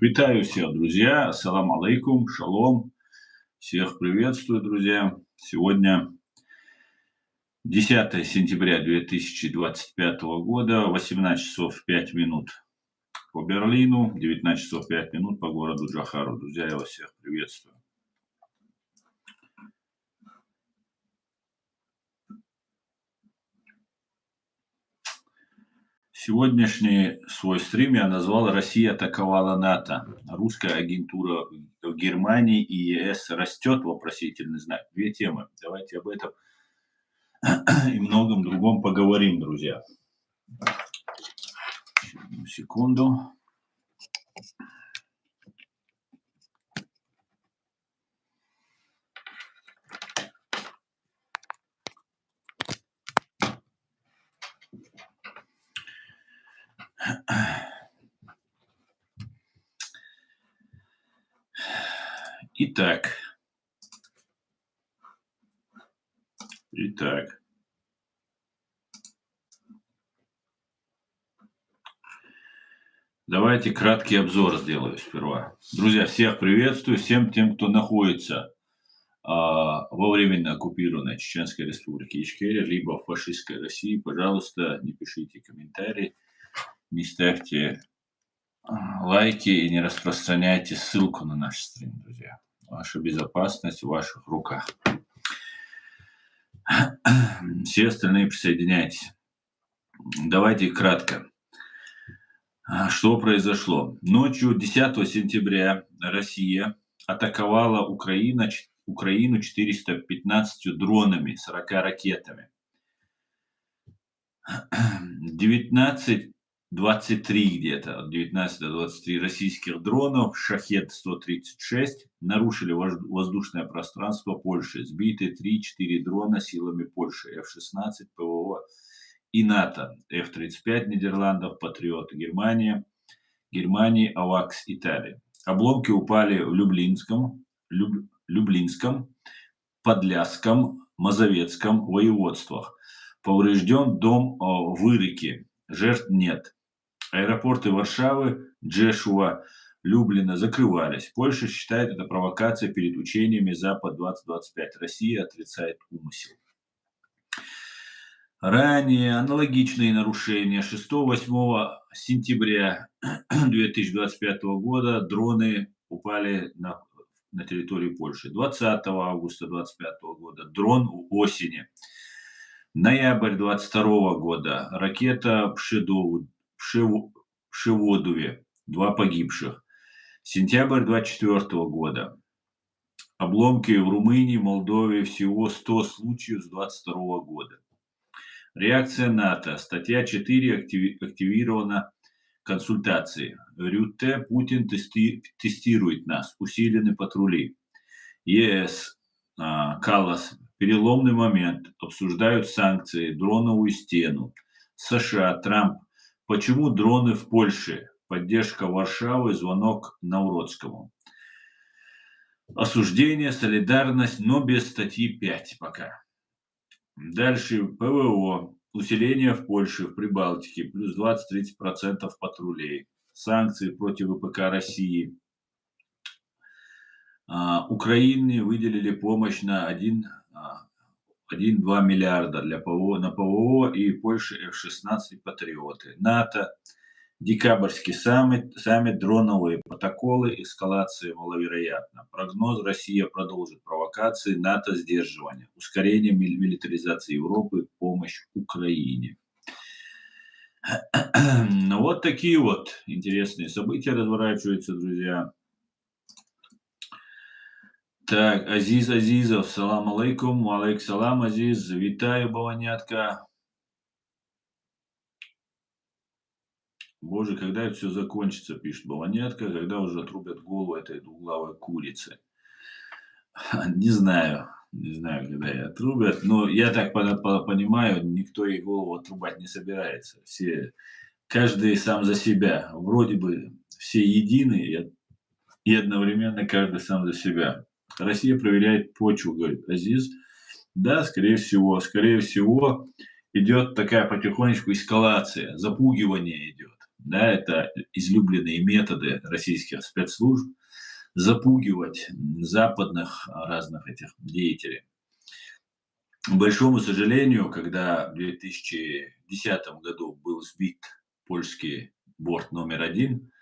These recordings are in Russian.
Витаю всех, друзья. Ассаламу алейкум, шалом. Всех приветствую, друзья. Сегодня 10 сентября 2025 года, 18 часов 5 минут по Берлину, 19 часов 5 минут по городу Джохару. Друзья, я вас всех приветствую. Сегодняшний свой стрим я назвал «Россия атаковала НАТО». Русская агентура в Германии и ЕС растет, вопросительный знак. Две темы. Давайте об этом и многом другом поговорим, друзья. Одну секунду. Итак. Давайте краткий обзор сделаю сперва. Друзья, всех приветствую, всем тем, кто находится во временно оккупированной Чеченской Республике Ичкерия, либо в фашистской России. Пожалуйста, не пишите комментарии, не ставьте лайки и не распространяйте ссылку на наш стрим, друзья. Ваша безопасность в ваших руках. Все остальные присоединяйтесь. Давайте кратко. Что произошло? Ночью 10 сентября Россия атаковала Украину 415 дронами, 40 ракетами. 23 где-то, от 19 до 23 российских дронов «Шахед-136» нарушили воздушное пространство Польши. Сбиты 3-4 дрона силами Польши, F-16, ПВО и НАТО, F-35 Нидерландов, Патриот Германии, АВАКС Италии. Обломки упали в Люблинском, Подляском, Мазовецком воеводствах. Поврежден дом в Ирыке. Жертв нет. Аэропорты Варшавы, Джешуа, Люблина закрывались. Польша считает это провокацией перед учениями Запад-2025. Россия отрицает умысел. Ранее аналогичные нарушения 6-8 сентября 2025 года годы упали на территории Польши. 20 августа 2025 года дрон в осени. Ноябрь 2022 года ракета в Пшеводове, 2 погибших. Сентябрь 2024 года. Обломки в Румынии, Молдове, всего 100 случаев с 2022 года. Реакция НАТО. Статья 4 активирована консультации. Рютте, Путин тестирует нас. Усилены патрули. ЕС, Каллас. Переломный момент. Обсуждают санкции, дроновую стену. США, Трамп. Почему дроны в Польше? Поддержка Варшавы, звонок Навродскому. Осуждение, солидарность, но без статьи 5 пока. Дальше ПВО. Усиление в Польше, в Прибалтике. Плюс 20-30% патрулей. Санкции против ВПК России. Украине выделили помощь на 1-2 миллиарда на ПВО и Польше F-16 Патриоты. НАТО. Декабрьский саммит, дроновые протоколы, эскалация маловероятна. Прогноз: Россия продолжит провокации, НАТО сдерживание, ускорение милитаризации Европы, помощь Украине. Вот такие вот интересные события разворачиваются, друзья. Так, Азиз Азизов, салам алейкум, алейк салам, Азиз, витаю, баланятка. Боже, когда это все закончится, пишет Баланетка, когда уже отрубят голову этой двуглавой курицы. Не знаю, когда ее отрубят, но я так понимаю, никто ей голову отрубать не собирается. Каждый сам за себя. Вроде бы все едины и одновременно каждый сам за себя. Россия проверяет почву, говорит Азиз. Да, скорее всего, идет такая потихонечку эскалация, запугивание идет. Да, это излюбленные методы российских спецслужб запугивать западных разных этих деятелей. К большому сожалению, когда в 2010 году был сбит польский борт номер один,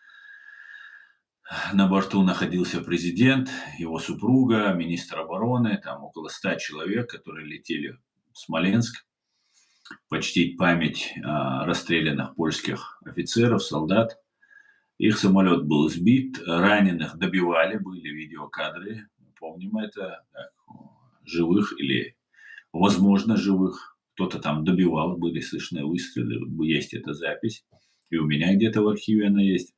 на борту находился президент, его супруга, министр обороны, там около 100 человек, которые летели в Смоленск почтить память расстрелянных польских офицеров, солдат. Их самолет был сбит, раненых добивали, были видеокадры, помним это, так, живых или, возможно, живых. Кто-то там добивал, были слышны выстрелы, есть эта запись. И у меня где-то в архиве она есть.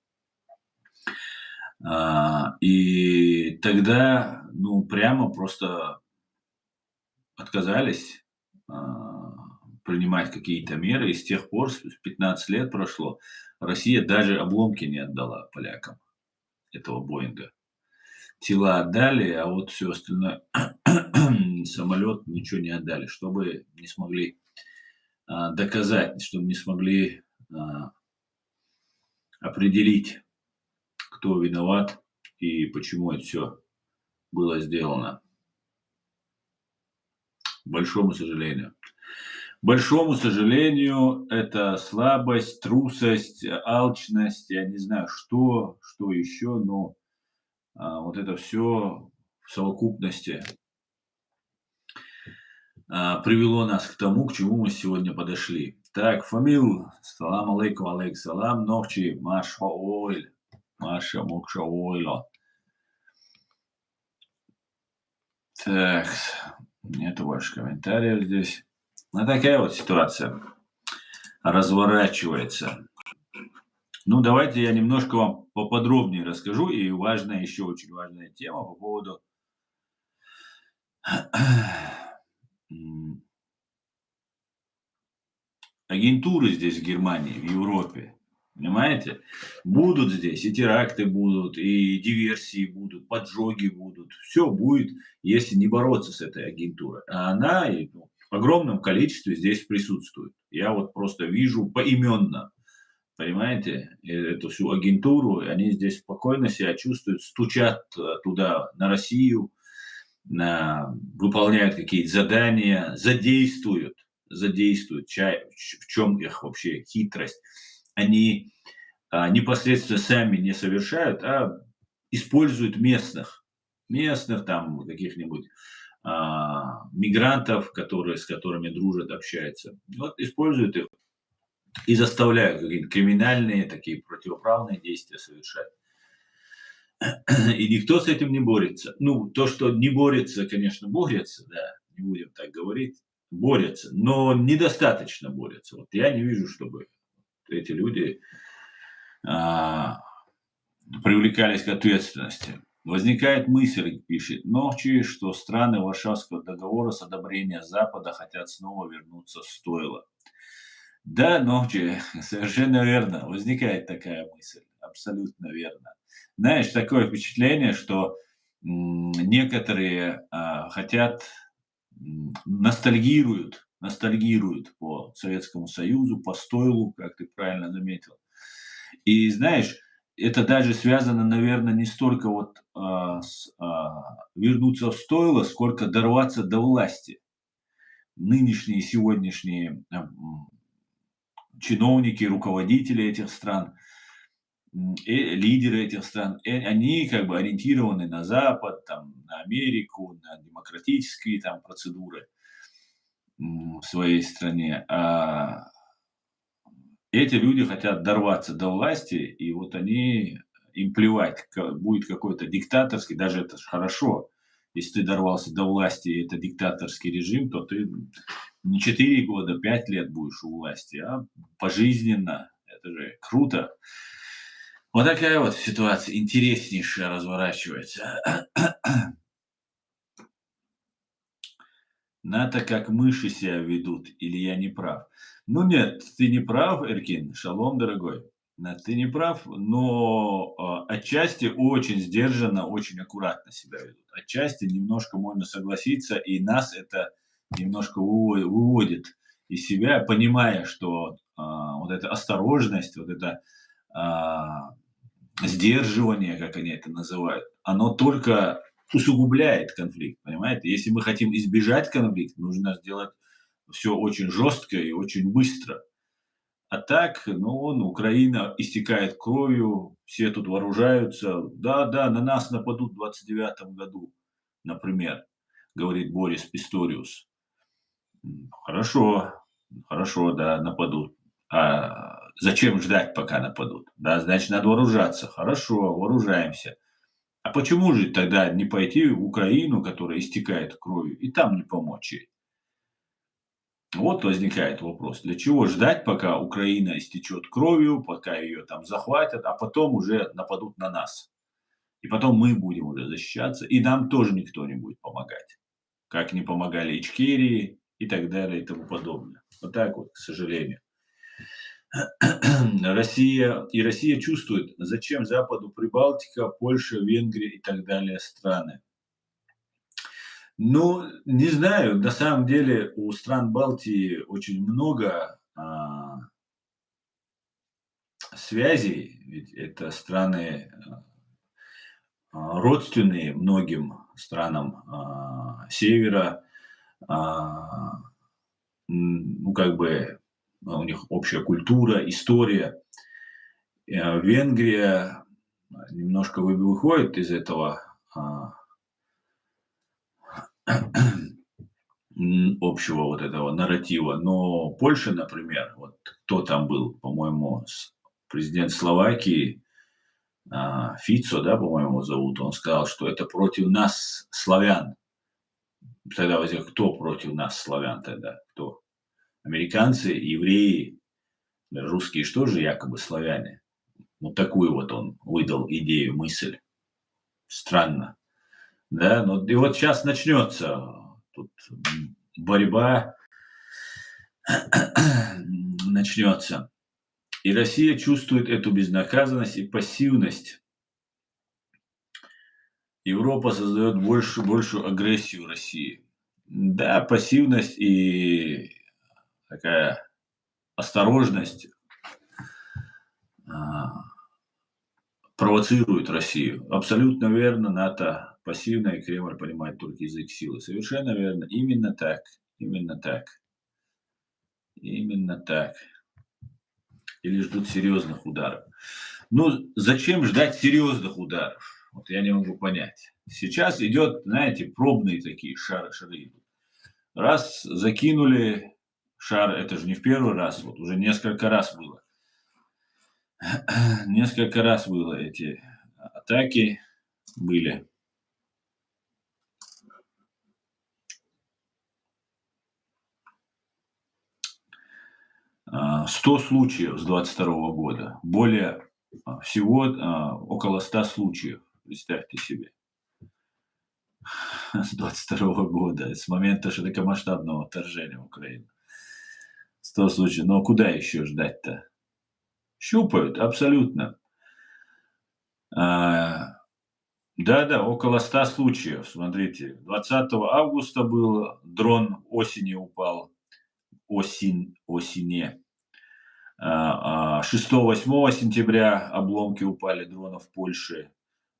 И тогда, ну, прямо просто отказались принимать какие-то меры. И с тех пор, 15 лет прошло, Россия даже обломки не отдала полякам этого Боинга. Тела отдали, а вот все остальное, самолет ничего не отдали, чтобы не смогли доказать, чтобы не смогли определить, кто виноват и почему это все было сделано. К большому сожалению. К большому сожалению, это слабость, трусость, алчность, я не знаю, что еще, но вот это все в совокупности привело нас к тому, к чему мы сегодня подошли. Так, Фамил, салам алейкум, алейк салам, нохчи, маша ойль, маша мокша ойло. Так, нету ваших комментариев здесь. Ну, такая вот ситуация разворачивается. Ну, давайте я немножко вам поподробнее расскажу. И важная, еще очень важная тема по поводу агентуры здесь, в Германии, в Европе. Понимаете? Будут здесь и теракты будут, и диверсии будут, поджоги будут. Все будет, если не бороться с этой агентурой. А она в огромном количестве здесь присутствует. Я вот просто вижу поименно, понимаете, эту всю агентуру. Они здесь спокойно себя чувствуют, стучат туда, на Россию, выполняют какие-то задания, задействуют, в чем их вообще хитрость. Они непосредственно сами не совершают, а используют местных там каких-нибудь мигрантов, с которыми дружат, общаются. Вот используют их и заставляют какие-то криминальные, такие противоправные действия совершать. И никто с этим не борется. Ну, то, что не борется, конечно, борется, да, не будем так говорить, борется, но недостаточно борется. Вот я не вижу, чтобы эти люди привлекались к ответственности. Возникает мысль, пишет Нохчи, что страны Варшавского договора с одобрения Запада хотят снова вернуться в стойло. Да, Нохчи, совершенно верно, возникает такая мысль, абсолютно верно. Знаешь, такое впечатление, что некоторые хотят, ностальгируют по Советскому Союзу, по стойлу, как ты правильно заметил. И знаешь, это даже связано, наверное, не столько вот вернуться в стойло, сколько дорваться до власти. Нынешние, сегодняшние чиновники, руководители этих стран, лидеры этих стран, они как бы ориентированы на Запад, там, на Америку, на демократические там процедуры в своей стране. А эти люди хотят дорваться до власти, и вот им плевать, будет какой-то диктаторский, даже это же хорошо. Если ты дорвался до власти, и это диктаторский режим, то ты не 4 года, 5 лет будешь у власти, а пожизненно. Это же круто. Вот такая вот ситуация интереснейшая разворачивается. НАТО как мыши себя ведут, или я не прав? Ну нет, ты не прав, Эркин, шалом, дорогой. Ты не прав, но отчасти очень сдержанно, очень аккуратно себя ведут. Отчасти немножко можно согласиться, и нас это немножко выводит из себя, понимая, что вот эта осторожность, вот эта а, сдерживание, как они это называют, оно только усугубляет конфликт, понимаете? Если мы хотим избежать конфликта, нужно сделать все очень жестко и очень быстро. А так, ну, Украина истекает кровью, все тут вооружаются. Да-да, на нас нападут в 29 году, например, говорит Борис Писториус. Хорошо, хорошо, да, нападут. А зачем ждать, пока нападут? Да, значит, надо вооружаться. Хорошо, вооружаемся. А почему же тогда не пойти в Украину, которая истекает кровью, и там не помочь ей? Вот возникает вопрос, для чего ждать, пока Украина истечет кровью, пока ее там захватят, а потом уже нападут на нас. И потом мы будем уже защищаться, и нам тоже никто не будет помогать. Как не помогали Ичкерии и так далее и тому подобное. Вот так вот, к сожалению. Россия чувствует, зачем Западу Прибалтика, Польша, Венгрия и так далее страны. Ну, не знаю, на самом деле у стран Балтии очень много связей, ведь это страны родственные многим странам севера, а, ну, как бы у них общая культура, история. Венгрия немножко выходит из этого общего вот этого нарратива. Но Польша, например, вот кто там был, по-моему, президент Словакии, Фицо, да, по-моему, зовут, он сказал, что это против нас, славян. Тогда возник, кто против нас, славян тогда? Кто? Американцы, евреи, русские, что же якобы славяне? Вот такую вот он выдал идею, мысль. Странно. Да, ну и вот сейчас начнется тут борьба, начнется. И Россия чувствует эту безнаказанность и пассивность. Европа создает большую агрессию России. Да, пассивность и такая осторожность а, провоцирует Россию. Абсолютно верно, НАТО пассивно, и Кремль понимает только язык силы. Совершенно верно. Именно так. Именно так. Именно так. Или ждут серьезных ударов. Ну, зачем ждать серьезных ударов? Вот я не могу понять. Сейчас идет, знаете, пробные такие шары идут. Раз закинули шар, это же не в первый раз, вот уже несколько раз было. Несколько раз было эти атаки были. 100 случаев с 22 года. Более всего около 100 случаев. Представьте себе. С 22 года, с момента широкомасштабного вторжения в Украину. 100 случаев. Но куда еще ждать-то? Щупают, абсолютно. Да-да, около 100 случаев. Смотрите, 20 августа был дрон осенью упал. Осени. 6-8 сентября обломки упали дронов в Польше.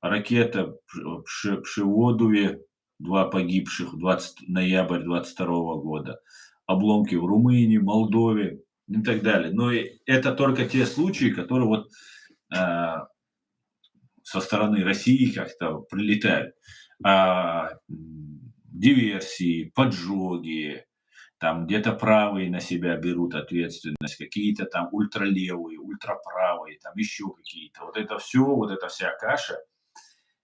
Ракета в Пшеводове, 2 погибших, 20 ноябрь 22 года. Обломки в Румынии, Молдове и так далее. Но это только те случаи, которые вот со стороны России как-то прилетают. Диверсии, поджоги, там где-то правые на себя берут ответственность, какие-то там ультралевые, ультраправые, там еще какие-то. Вот это все, вот эта вся каша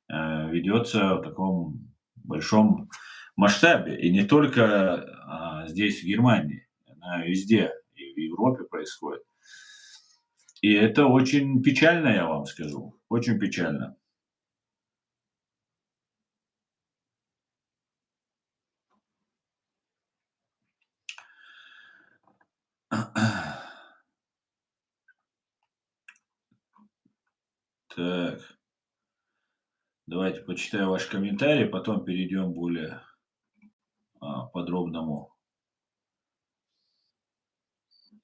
ведется в таком большом масштабе. И не только здесь, в Германии, она везде, и в Европе происходит. И это очень печально, я вам скажу, очень печально. Так, давайте почитаю ваш комментарий, потом перейдем к более подробному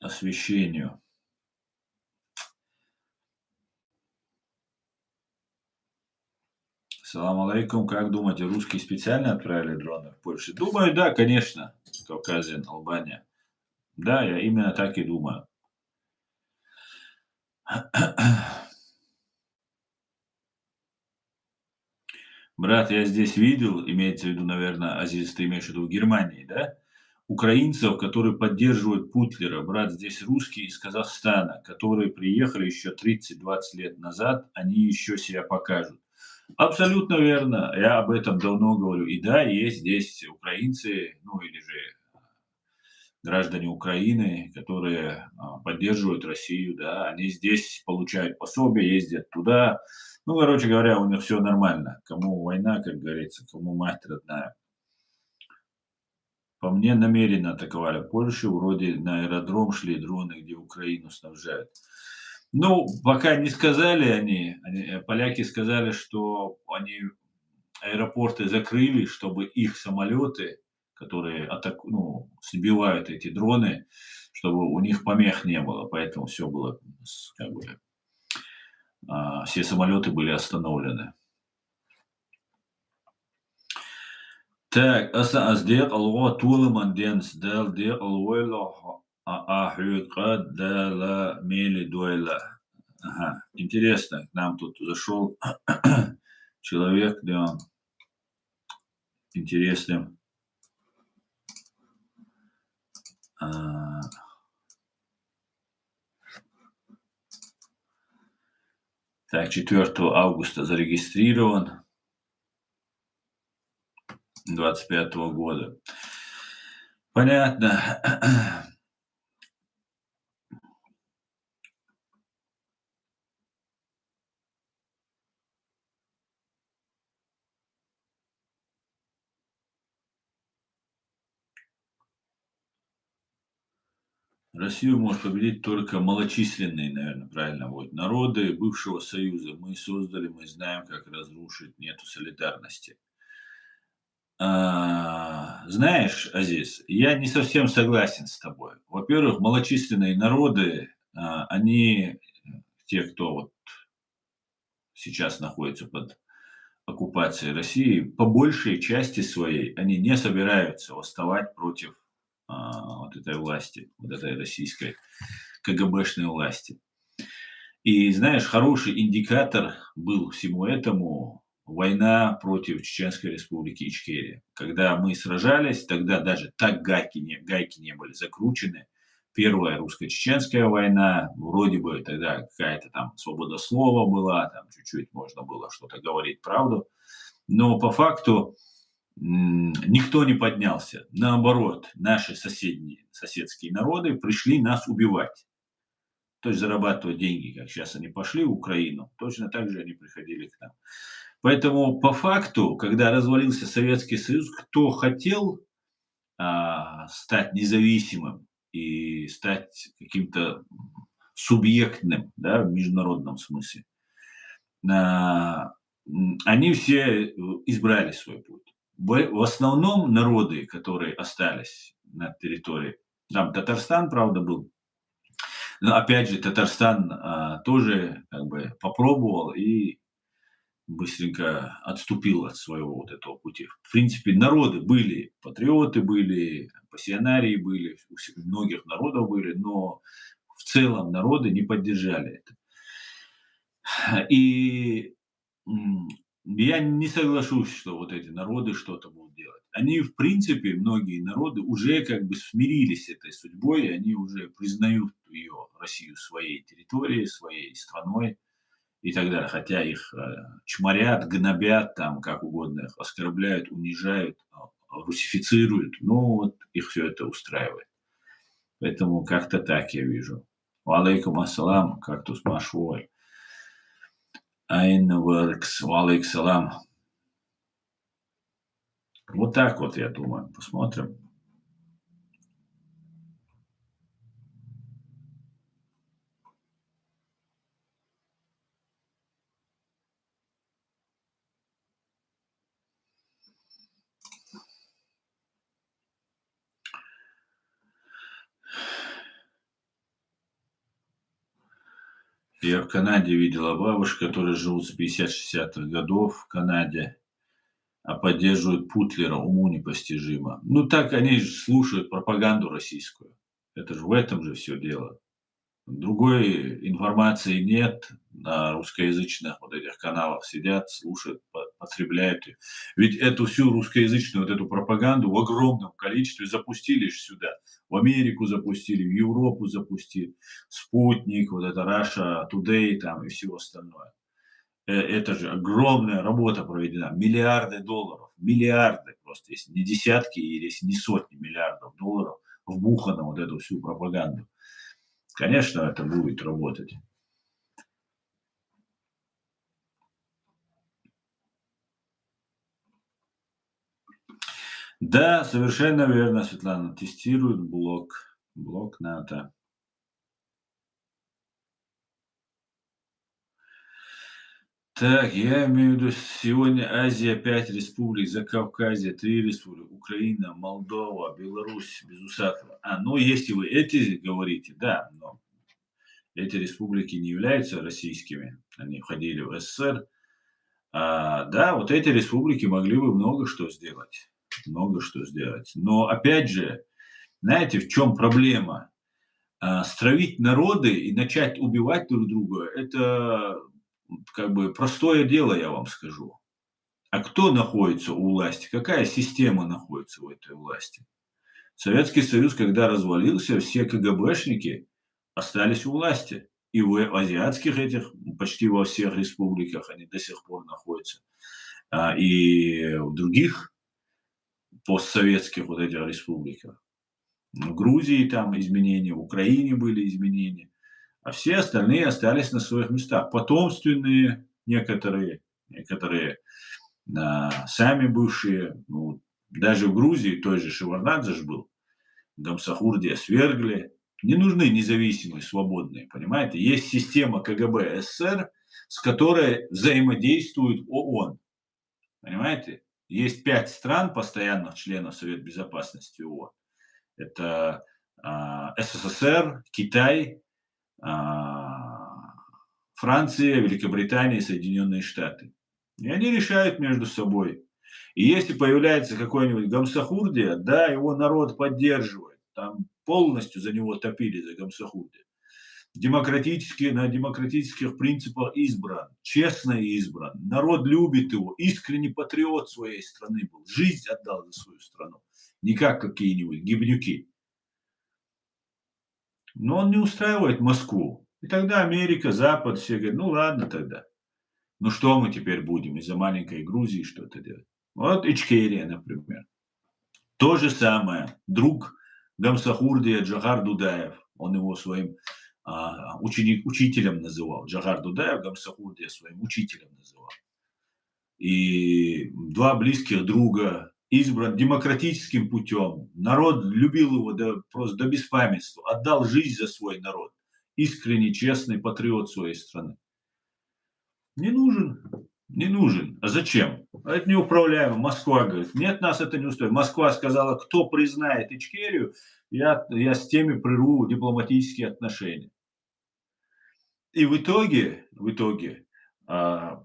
освещению. Салам алейкум. Как думаете, русские специально отправили дроны в Польшу? Думаю, да, конечно. Кавказия, Албания. Да, я именно так и думаю. Брат, я здесь видел, имеется в виду, наверное, Азиз, ты имеешь в виду в Германии, да? Украинцев, которые поддерживают Путлера. Брат, здесь русские из Казахстана, которые приехали еще 30-20 лет назад, они еще себя покажут. Абсолютно верно. Я об этом давно говорю. И да, есть здесь украинцы, ну или же граждане Украины, которые поддерживают Россию, да, они здесь получают пособие, ездят туда. Ну, короче говоря, у них все нормально. Кому война, как говорится, кому мать родная. По мне, намеренно атаковали Польшу, вроде на аэродром шли дроны, где Украину снабжают. Ну, пока не сказали поляки сказали, что они аэропорты закрыли, чтобы их самолеты, которые сбивают эти дроны, чтобы у них помех не было. Поэтому все было, как бы, все самолеты были остановлены. Так, сделать алва тулман ден сдал де алвойла ахюка дала мели дуэла. Ага, интересно, к нам тут зашел человек, да, интересным. А, так, 4 августа зарегистрирован, 25 года. Понятно. Россию может победить только малочисленные, наверное, правильно будет, народы бывшего Союза. Мы создали, мы знаем, как разрушить, нету солидарности. Знаешь, Азиз, я не совсем согласен с тобой. Во-первых, малочисленные народы, они, те, кто вот сейчас находится под оккупацией России, по большей части своей, они не собираются восставать против вот этой власти, вот этой российской КГБшной власти. И знаешь, хороший индикатор был всему этому война против Чеченской республики Ичкерия. Когда мы сражались, тогда даже так гайки не были закручены. Первая русско-чеченская война, вроде бы тогда какая-то там свобода слова была, там чуть-чуть можно было что-то говорить, правду. Но по факту никто не поднялся. Наоборот, наши соседские народы пришли нас убивать. То есть зарабатывать деньги, как сейчас они пошли в Украину, точно так же они приходили к нам. Поэтому по факту, когда развалился Советский Союз, кто хотел стать независимым и стать каким-то субъектным, да, в международном смысле, а, они все избрали свой путь. В основном народы, которые остались на территории, там Татарстан, правда, был. Но опять же, Татарстан тоже как бы попробовал и быстренько отступил от своего вот этого пути. В принципе, народы были, патриоты были, пассионарии были, у многих народов были, но в целом народы не поддержали это. И я не соглашусь, что вот эти народы что-то будут делать. Они, в принципе, многие народы уже как бы смирились с этой судьбой, и они уже признают ее, Россию, своей территорией, своей страной и так далее. Хотя их чморят, гнобят, там, как угодно их оскорбляют, унижают, русифицируют. Ну, вот их все это устраивает. Поэтому как-то так я вижу. Валейкум ассалам, кактус Машвой. Айнворкс, валейк салам. Вот так вот, я думаю. Посмотрим. Я в Канаде видела бабушек, которые живут с 50-60 годов в Канаде, а поддерживают Путлера, уму непостижимо. Ну, так они ж слушают пропаганду российскую. Это же в этом же все дело. Другой информации нет. На русскоязычных вот этих каналах сидят, слушают, потребляют её. Ведь эту всю русскоязычную вот эту пропаганду в огромном количестве запустили ж сюда. В Америку запустили, в Европу запустили. "Спутник", вот это Russia Today там и всё остальное. Это же огромная работа проведена. Миллиарды долларов, миллиарды просто, если не десятки или если не сотни миллиардов долларов вбухано вот эту всю пропаганду. Конечно, это будет работать. Да, совершенно верно, Светлана. Тестируют блок НАТО. Так, я имею в виду, сегодня Азия 5 республик, Закавказье 3 республики, Украина, Молдова, Беларусь, без Усатого. Ну, если вы эти говорите, да, но эти республики не являются российскими, они входили в СССР. Да, вот эти республики могли бы много что сделать. Много что сделать. Но опять же, знаете, в чем проблема? Стравить народы и начать убивать друг друга — это как бы простое дело, я вам скажу. А кто находится у власти? Какая система находится у этой власти? Советский Союз, когда развалился, все КГБшники остались у власти. И в азиатских этих, почти во всех республиках они до сих пор находятся. И в других постсоветских вот этих республиках. В Грузии там изменения, в Украине были изменения, а все остальные остались на своих местах. Потомственные некоторые сами бывшие, ну, даже в Грузии той же Шеварднадзе ж был, Гамсахурдия свергли. Не нужны независимые, свободные, понимаете? Есть система КГБ СССР, с которой взаимодействует ООН, понимаете? Есть 5 стран, постоянных членов Совета Безопасности ООН. Это СССР, Китай, а, Франция, Великобритания и Соединенные Штаты. И они решают между собой. И если появляется какой-нибудь Гамсахурдия, да, его народ поддерживает. Там полностью за него топили, за Гамсахурдия. Демократически, на демократических принципах избран, честно избран. Народ любит его, искренний патриот своей страны был, жизнь отдал за свою страну. Не как какие-нибудь гибнюки. Но он не устраивает Москву. И тогда Америка, Запад, все говорят, ну ладно тогда. Ну что мы теперь будем из-за маленькой Грузии что-то делать? Вот Ичкерия, например. То же самое. Друг Гамсахурдия Джохар Дудаев. Он его своим учителем называл. Джохар Дудаев Гамсахурдия своим учителем называл. И два близких друга, избран демократическим путем. Народ любил его просто до беспамятства. Отдал жизнь за свой народ. Искренний, честный патриот своей страны. Не нужен. Не нужен. А зачем? А это неуправляемо. Москва говорит, нет, нас это не устроит. Москва сказала, кто признает Ичкерию, я с теми прерву дипломатические отношения. И в итоге а,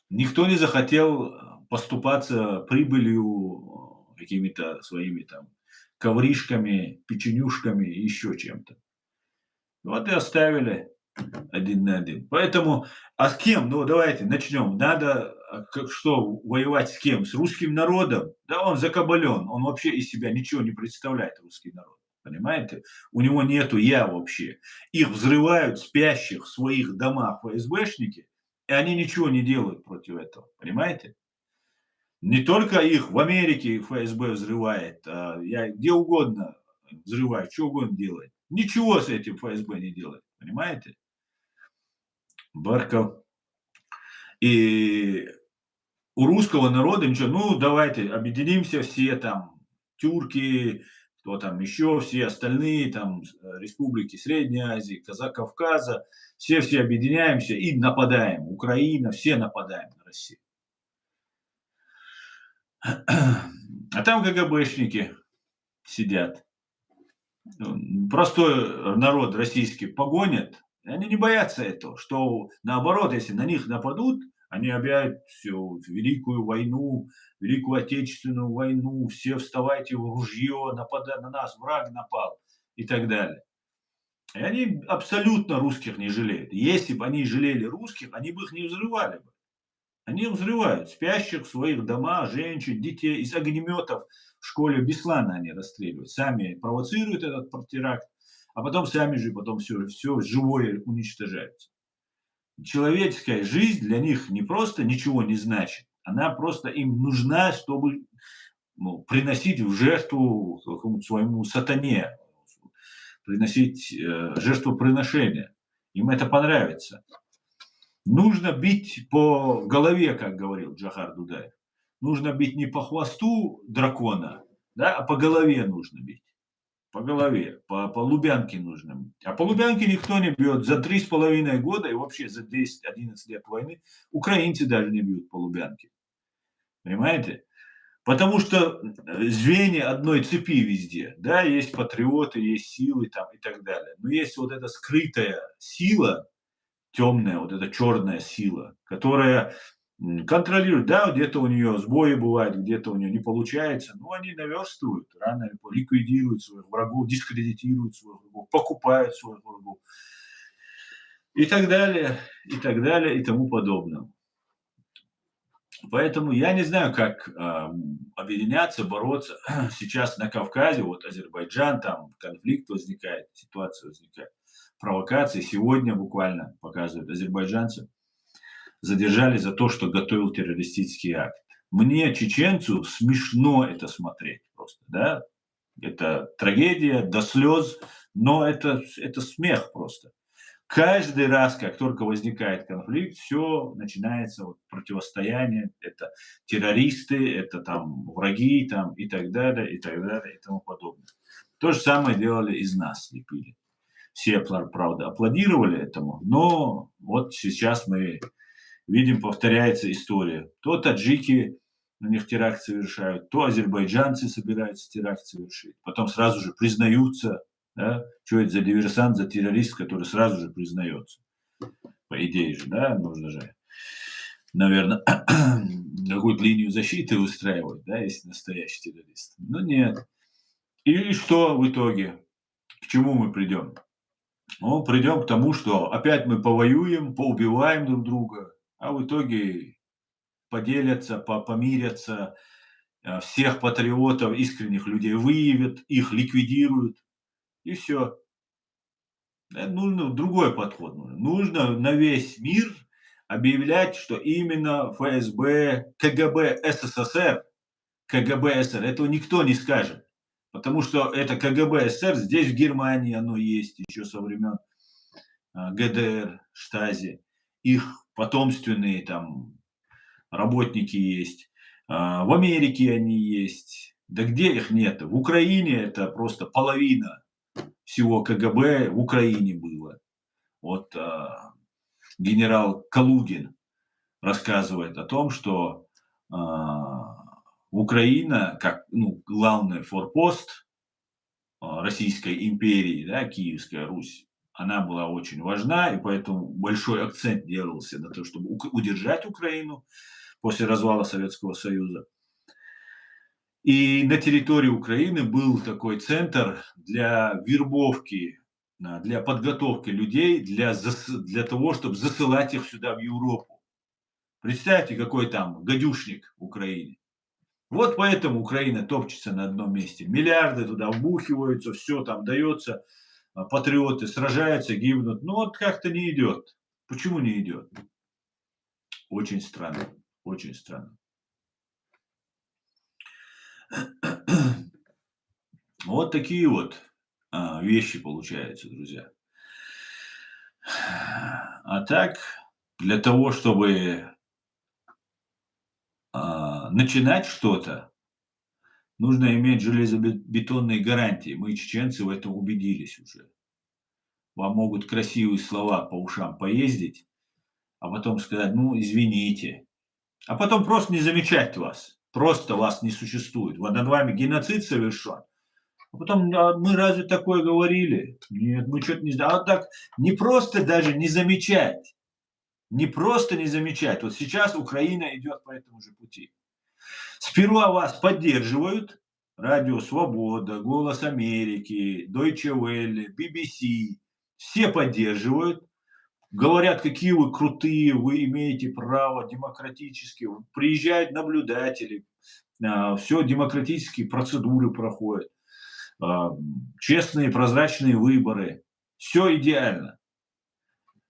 никто не захотел поступаться прибылью, какими-то своими там ковришками, печенюшками и еще чем-то. Вот и оставили один на один. Поэтому, с кем? Ну, давайте начнем. Надо, что, воевать с кем? С русским народом? Да он закабален, он вообще из себя ничего не представляет, русский народ. Понимаете? У него нету "я" вообще. Их взрывают спящих в своих домах ФСБшники, и они ничего не делают против этого. Понимаете? Не только их в Америке ФСБ взрывает, где угодно взрывает, что угодно делает. Ничего с этим ФСБ не делает. Понимаете? Барков. И у русского народа ничего, ну давайте объединимся все там, тюрки, кто там еще, все остальные там республики Средней Азии, Кавказа, все объединяемся и нападаем. Украина, все нападаем на Россию. А там КГБшники сидят. Простой народ российский погонят, И они не боятся этого, что наоборот, если на них нападут, они объявят всю Великую войну, Великую Отечественную войну, все вставайте в ружье, нападать на нас, враг напал и так далее. И они абсолютно русских не жалеют. Если бы они жалели русских, они бы их не взрывали бы. Они взрывают спящих в своих домах, женщин, детей из огнеметов в школе Беслана они расстреливают. Сами провоцируют этот теракт, а потом сами же потом все живое уничтожаются. Человеческая жизнь для них не просто ничего не значит, она просто им нужна, чтобы приносить в жертву какому-то своему сатане, приносить жертвоприношение. Им это понравится. Нужно бить по голове, как говорил Джохар Дудаев. Нужно бить не по хвосту дракона, да, а по голове нужно бить. По голове, по Лубянке нужно бить. А по Лубянке никто не бьет. За 3,5 года и вообще за 10-11 лет войны украинцы даже не бьют по Лубянке. Понимаете? Потому что звенья одной цепи везде. Да, есть патриоты, есть силы там и так далее. Но есть вот эта скрытая сила, темная, вот эта черная сила, которая контролирует, да, где-то у нее сбои бывают, где-то у нее не получается, но они наверстывают, рано или позже ликвидируют своих врагов, дискредитируют своих врагов, покупают своих врагов и так далее, и тому подобное. Поэтому я не знаю, как объединяться, бороться. Сейчас на Кавказе, вот Азербайджан, там конфликт возникает, ситуация возникает, провокации. Сегодня буквально показывают азербайджанцев задержали за то, что готовил террористический акт. Мне, чеченцу, смешно это смотреть просто, да. Это трагедия до слез, но это смех просто. Каждый раз, как только возникает конфликт, все начинается вот противостояние. Это террористы, это там враги там, и так далее, и так далее, и тому подобное. То же самое делали из нас, лепили. Все, правда, аплодировали этому, но вот сейчас мы видим, повторяется история. То таджики на них теракт совершают, то азербайджанцы собираются теракт совершить. Потом сразу же признаются, да, что это за диверсант, за террорист, который сразу же признается. По идее же, да, нужно же, наверное, какую-то линию защиты устраивать, да, если настоящий террорист. Но нет. И что в итоге? К чему мы придем? Ну, придем к тому, что опять мы повоюем, поубиваем друг друга, а в итоге поделятся, помирятся, всех патриотов, искренних людей выявят, их ликвидируют, и все. Нужно другой подход. Нужно на весь мир объявлять, что именно ФСБ, КГБ СССР, КГБ СССР, этого никто не скажет. Потому что это КГБ СССР, здесь в Германии оно есть еще со времен ГДР, Штази. Их потомственные там работники есть. В Америке они есть. Да где их нет? В Украине это просто половина всего КГБ в Украине было. Вот генерал Калугин рассказывает о том, что Украина, как главный форпост Российской империи, да, Киевская Русь, она была очень важна, и поэтому большой акцент делался на то, чтобы удержать Украину после развала Советского Союза. И на территории Украины был такой центр для вербовки, для подготовки людей, для того, чтобы засылать их сюда, в Европу. Представьте, какой там гадюшник в Украине. Вот поэтому Украина топчется на одном месте. Миллиарды туда вбухиваются, все там дается, патриоты сражаются, гибнут. Но вот как-то не идет. Почему не идет? Очень странно, очень странно. Вот такие вот вещи получаются, друзья. А так, для того, чтобы начинать что-то, нужно иметь железобетонные гарантии. Мы, чеченцы, в этом убедились уже. Вам могут красивые слова по ушам поездить, а потом сказать, ну, извините. А потом просто не замечать вас. Просто вас не существует. Вот над вами геноцид совершен. А потом: "А мы разве такое говорили? Нет, мы что то не зна". А так не просто даже не замечать, не просто не замечать. Вот сейчас Украина идет по этому же пути. Сперва вас поддерживают: Радио Свобода, Голос Америки, Deutsche Welle, BBC. Все поддерживают, говорят, какие вы крутые, вы имеете право демократически. Приезжают наблюдатели, все демократические процедуры проходят, честные прозрачные выборы. Все идеально.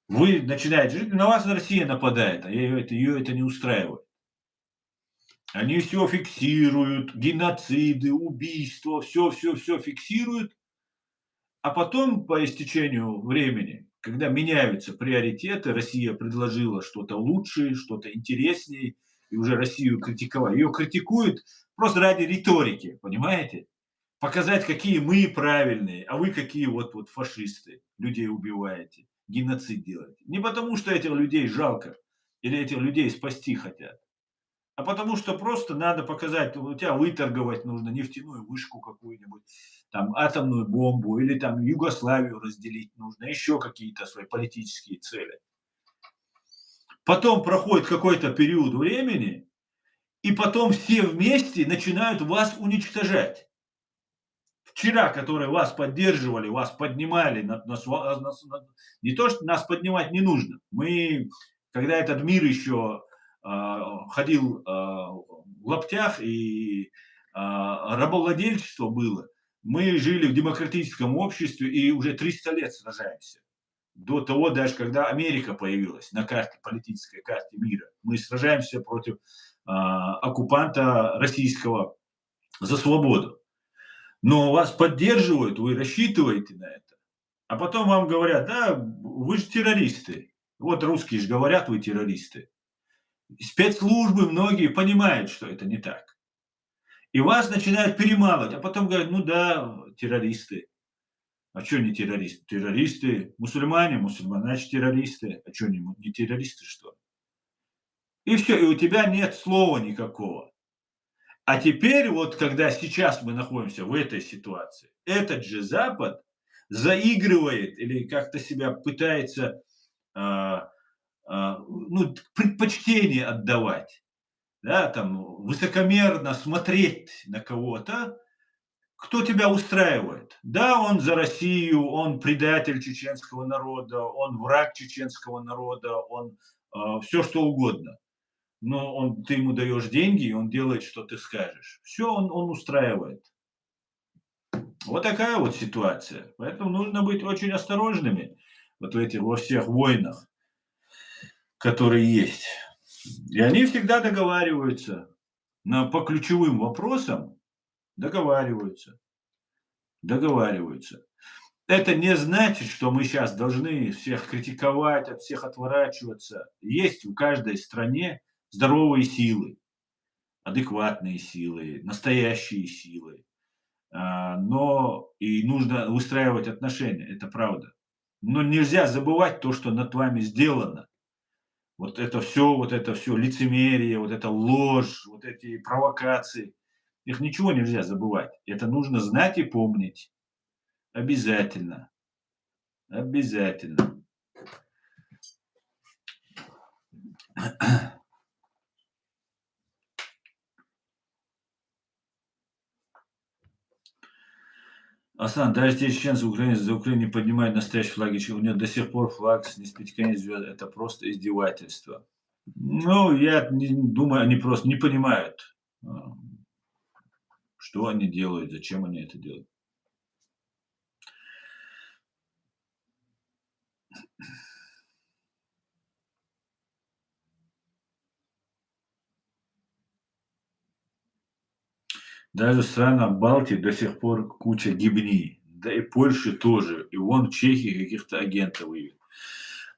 Вы начинаете жить, на вас Россия нападает, а ее это не устраивает. Они все фиксируют, геноциды, убийства, все фиксируют, а потом, по истечению времени, когда меняются приоритеты, Россия предложила что-то лучшее, что-то интереснее, и уже Россию критиковали. Ее критикуют просто ради риторики, понимаете? Показать, какие мы правильные, а вы какие вот фашисты, людей убиваете, геноцид делаете. Не потому, что этих людей жалко или этих людей спасти хотят, а потому что просто надо показать, у тебя выторговать нужно нефтяную вышку какую-нибудь, там атомную бомбу или там Югославию разделить нужно, еще какие-то свои политические цели. Потом проходит какой-то период времени, и потом все вместе начинают вас уничтожать. Вчера, которые вас поддерживали, вас поднимали, не то, что нас поднимать не нужно. Мы, когда этот мир еще ходил в лаптях и рабовладельчество было, мы жили в демократическом обществе и уже 300 лет сражаемся. До того, даже когда Америка появилась на карте, политической карте мира, мы сражаемся против оккупанта российского за свободу. Но вас поддерживают, вы рассчитываете на это. А потом вам говорят: да, вы же террористы. Вот русские же говорят, вы террористы. Спецслужбы многие понимают, что это не так. И вас начинают перемалывать, а потом говорят: ну да, террористы. А что не террористы? Террористы. Мусульмане, мусульмане, значит террористы. А что не террористы, что? И все, и у тебя нет слова никакого. А теперь вот, когда сейчас мы находимся в этой ситуации, этот же Запад заигрывает или как-то себя пытается, ну, предпочтение отдавать, да, там, высокомерно смотреть на кого-то, кто тебя устраивает. Да, он за Россию, он предатель чеченского народа, он враг чеченского народа, он все что угодно. Но ты ему даешь деньги, и он делает, что ты скажешь. Все он устраивает. Вот такая вот ситуация. Поэтому нужно быть очень осторожными вот в этих во всех войнах, которые есть. И они всегда договариваются. По ключевым вопросам договариваются. Договариваются. Это не значит, что мы сейчас должны всех критиковать, от всех отворачиваться. Есть в каждой стране здоровые силы, адекватные силы, настоящие силы. Но и нужно выстраивать отношения, это правда. Но нельзя забывать то, что над вами сделано. Вот это все лицемерие, вот эта ложь, вот эти провокации. Их ничего нельзя забывать. Это нужно знать и помнить. Обязательно. Обязательно. Аслан, даже те чеченцы, украинцы за Украину не поднимают настоящие флаги. У них до сих пор флаг с несбитиками звезд. Это просто издевательство. Ну, я думаю, они просто не понимают, что они делают, зачем они это делают. Даже в странах Балтии до сих пор куча гибни. Да и Польши тоже. И вон в Чехии каких-то агентов вывели.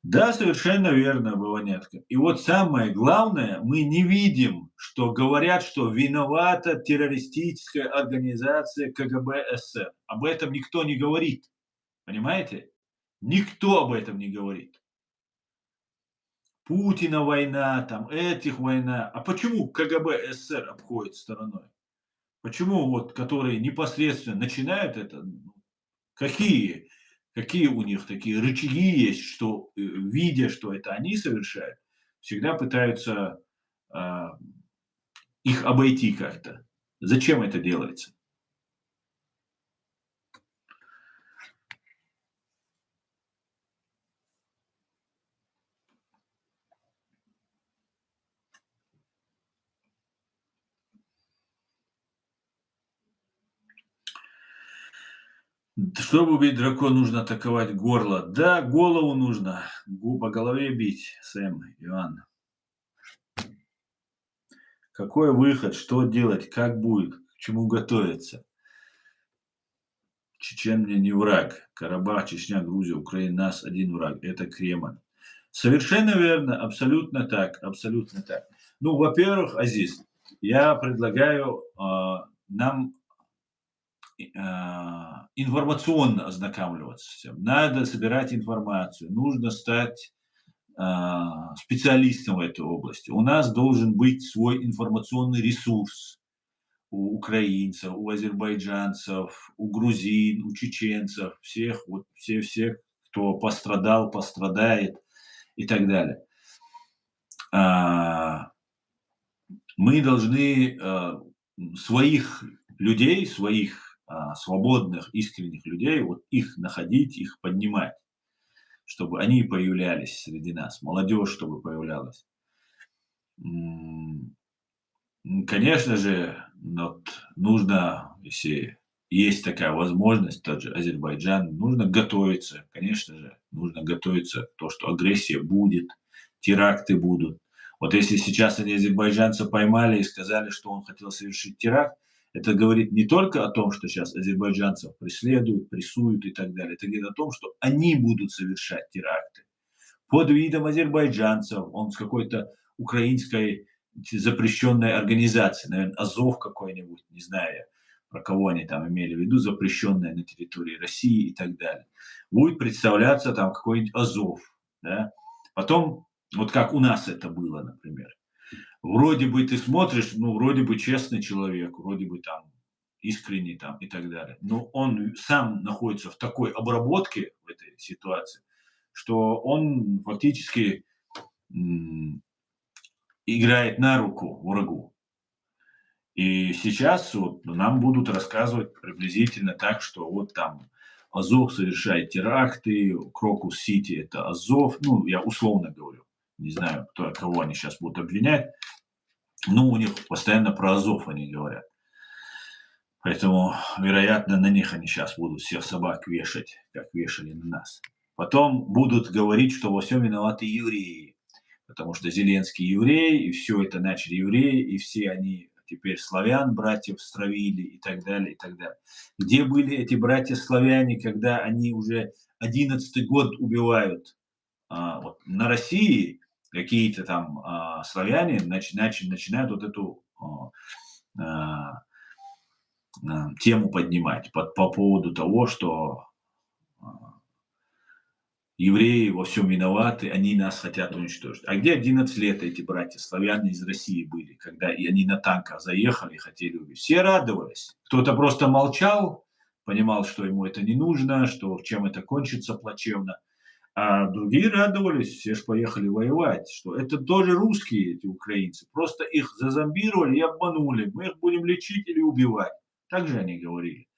Да, совершенно верно, Бавонятка. И вот самое главное, мы не видим, что говорят, что виновата террористическая организация КГБ СССР. Об этом никто не говорит. Понимаете? Никто об этом не говорит. Путина война, там этих война. А почему КГБ СССР обходит стороной? Почему вот, которые непосредственно начинают это, какие, какие у них такие рычаги есть, что, видя, что это они совершают, всегда пытаются а, их обойти как-то. Зачем это делается? Чтобы убить дракона, нужно атаковать горло. Да, голову нужно. По голове бить, Сэм, Иоанн. Какой выход? Что делать? Как будет? К чему готовиться? Чечен мне не враг. Карабах, Чечня, Грузия, Украина, нас один враг. Это Кремль. Совершенно верно, абсолютно так, абсолютно так. Ну, во-первых, Азиз, я предлагаю нам информационно ознакомливаться с этим. Надо собирать информацию, нужно стать специалистом в этой области. У нас должен быть свой информационный ресурс у украинцев, у азербайджанцев, у грузин, у чеченцев, всех, вот все, кто пострадал, пострадает и так далее. А, Мы должны своих людей, своих свободных, искренних людей, вот их находить, их поднимать, чтобы они появлялись среди нас, молодежь, чтобы появлялась. Конечно же, вот нужно, если есть такая возможность, тот же Азербайджан, нужно готовиться, конечно же, нужно готовиться к тому, что агрессия будет, теракты будут. Вот если сейчас они азербайджанца поймали и сказали, что он хотел совершить теракт, это говорит не только о том, что сейчас азербайджанцев преследуют, прессуют и так далее. Это говорит о том, что они будут совершать теракты под видом азербайджанцев. Он с какой-то украинской запрещенной организации, наверное, Азов какой-нибудь, не знаю я, про кого они там имели в виду, запрещенная на территории России и так далее. Будет представляться там какой-нибудь Азов. Да? Потом, вот как у нас это было, например. Вроде бы ты смотришь, ну, вроде бы честный человек, вроде бы там искренний там и так далее. Но он сам находится в такой обработке в этой ситуации, что он фактически м, играет на руку врагу. И сейчас вот нам будут рассказывать приблизительно так, что вот там Азов совершает теракты, Крокус-Сити — это Азов. Ну, я условно говорю. Не знаю, кого они сейчас будут обвинять. Но у них постоянно про Азов они говорят. Поэтому, вероятно, на них они сейчас будут всех собак вешать, как вешали на нас. Потом будут говорить, что во всем виноваты евреи, потому что Зеленский еврей, и все это начали евреи, и все они теперь славян, братьев стравили и так далее, и так далее. Где были эти братья-славяне, когда они уже 11-й год убивают вот, на России, какие-то там славяне начинают вот эту тему поднимать по поводу того, что евреи во всем виноваты, они нас хотят уничтожить. А где 11 лет эти братья славяне из России были, когда и они на танках заехали и хотели убить? Все радовались. Кто-то просто молчал, понимал, что ему это не нужно, что чем это кончится плачевно. А другие радовались, все же поехали воевать, что это тоже русские, эти украинцы. Просто их зазомбировали и обманули. Мы их будем лечить или убивать. Так же они говорили.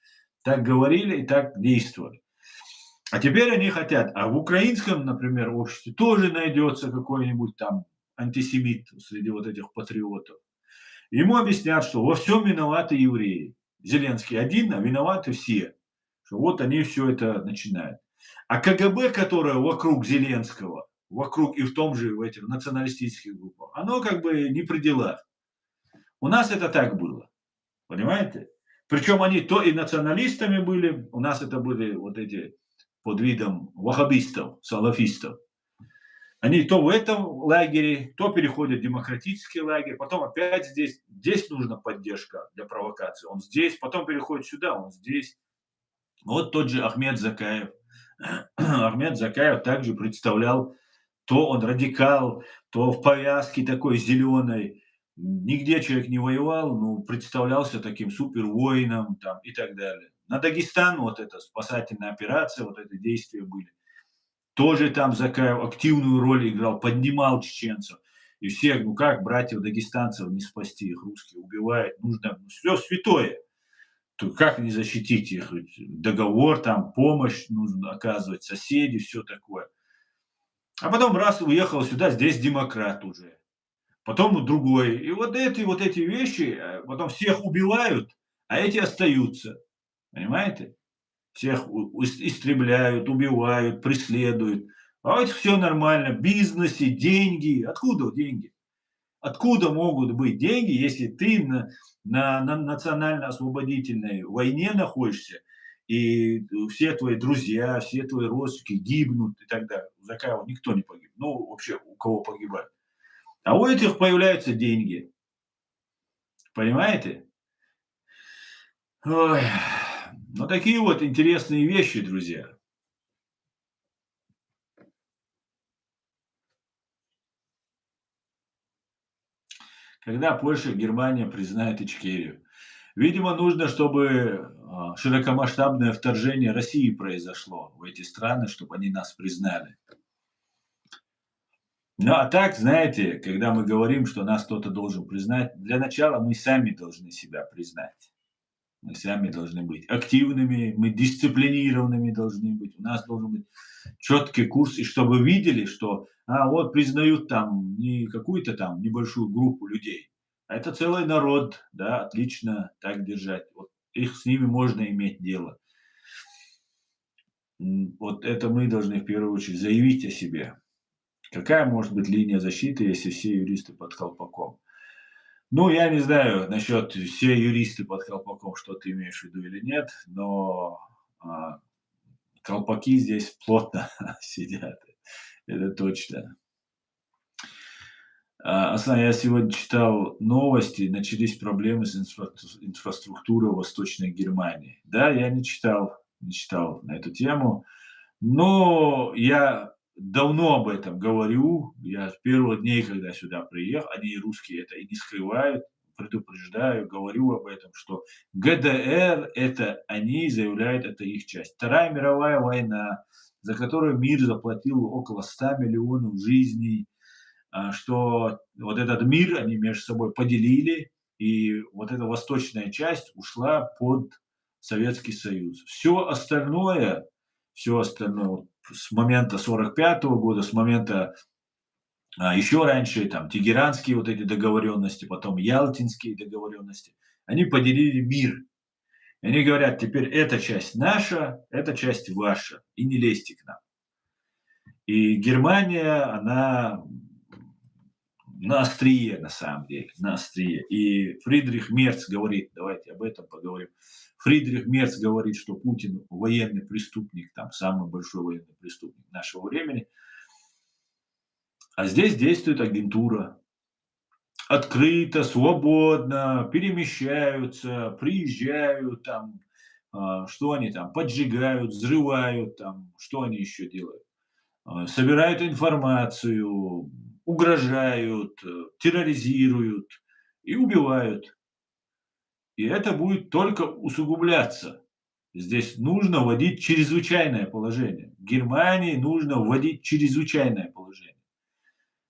Так говорили и так действовали. А теперь они хотят, а в украинском, например, обществе тоже найдется какой-нибудь там антисемит среди вот этих патриотов. Ему объяснят, что во всем виноваты евреи. Зеленский один, а виноваты все. Что вот они все это начинают. А КГБ, которое вокруг Зеленского, вокруг и в том же в этих националистических группах, оно как бы не при делах. У нас это так было. Понимаете? Причем они то и националистами были, у нас это были вот эти под видом ваххабистов, салафистов. Они то в этом лагере, то переходят в демократический лагерь, потом опять здесь нужна поддержка для провокации, он здесь, потом переходит сюда, он здесь. Вот тот же Ахмед Закаев. Ахмед Закаев также представлял, то он радикал, то в повязке такой зеленой, Нигде человек не воевал, но представлялся таким супервоином там и так далее. На Дагестан вот эта спасательная операция, вот это действия были. Тоже там Закаев активную роль играл, поднимал чеченцев. И всех, ну как братьев дагестанцев не спасти, их русские убивают, нужно, ну, все святое. То как не защитить их? Ведь договор, там помощь нужно оказывать, соседи, все такое. А потом раз уехал сюда, здесь демократ уже. Потом другой. И вот эти вещи, потом всех убивают, а эти остаются. Понимаете? Всех истребляют, убивают, преследуют. А у этих все нормально. В бизнесе, деньги. Откуда деньги? Откуда могут быть деньги, если ты на национально-освободительной войне находишься, и все твои друзья, все твои родственники гибнут и так далее. У Закаева никто не погиб. Ну, вообще, у кого погибает. А у этих появляются деньги. Понимаете? Ой. Ну, такие вот интересные вещи, друзья. Когда Польша и Германия признают Ичкерию? Видимо, нужно, чтобы широкомасштабное вторжение России произошло в эти страны, чтобы они нас признали. Ну, а так, знаете, когда мы говорим, что нас кто-то должен признать, для начала мы сами должны себя признать. Мы сами должны быть активными, мы дисциплинированными должны быть. У нас должен быть четкий курс, и чтобы видели, что вот признают там не какую-то там небольшую группу людей, а это целый народ, да, отлично так держать. Вот их с ними можно иметь дело. Вот это мы должны в первую очередь заявить о себе. Какая может быть линия защиты, если все юристы под колпаком? Ну, я не знаю насчет все юристы под колпаком, что ты имеешь в виду или нет, но а, колпаки здесь плотно сидят, это точно. Асана, я сегодня читал новости, начались проблемы с инфраструктурой в Восточной Германии. Да, я не читал на эту тему, но я давно об этом говорю. Я с первых дней, когда сюда приехал, они русские это и не скрывают, предупреждаю, говорю об этом, что ГДР это они заявляют, это их часть. Вторая мировая война, за которую мир заплатил около 100 миллионов жизней, что вот этот мир они между собой поделили, и вот эта восточная часть ушла под Советский Союз. Все остальное вот с момента 45 года, с момента еще раньше, там, тегеранские вот эти договоренности, потом ялтинские договоренности, они поделили мир. И они говорят, теперь эта часть наша, эта часть ваша, и не лезьте к нам. И Германия, она на острие, на самом деле, на острие. И Фридрих Мерц говорит, давайте об этом поговорим. Фридрих Мерц говорит, что Путин военный преступник, там самый большой военный преступник нашего времени. А здесь действует агентура. Открыто, свободно, перемещаются, приезжают, там, что они там, поджигают, взрывают, там, что они еще делают? Собирают информацию, угрожают, терроризируют и убивают. И это будет только усугубляться. Здесь нужно вводить чрезвычайное положение. Германии нужно вводить чрезвычайное положение.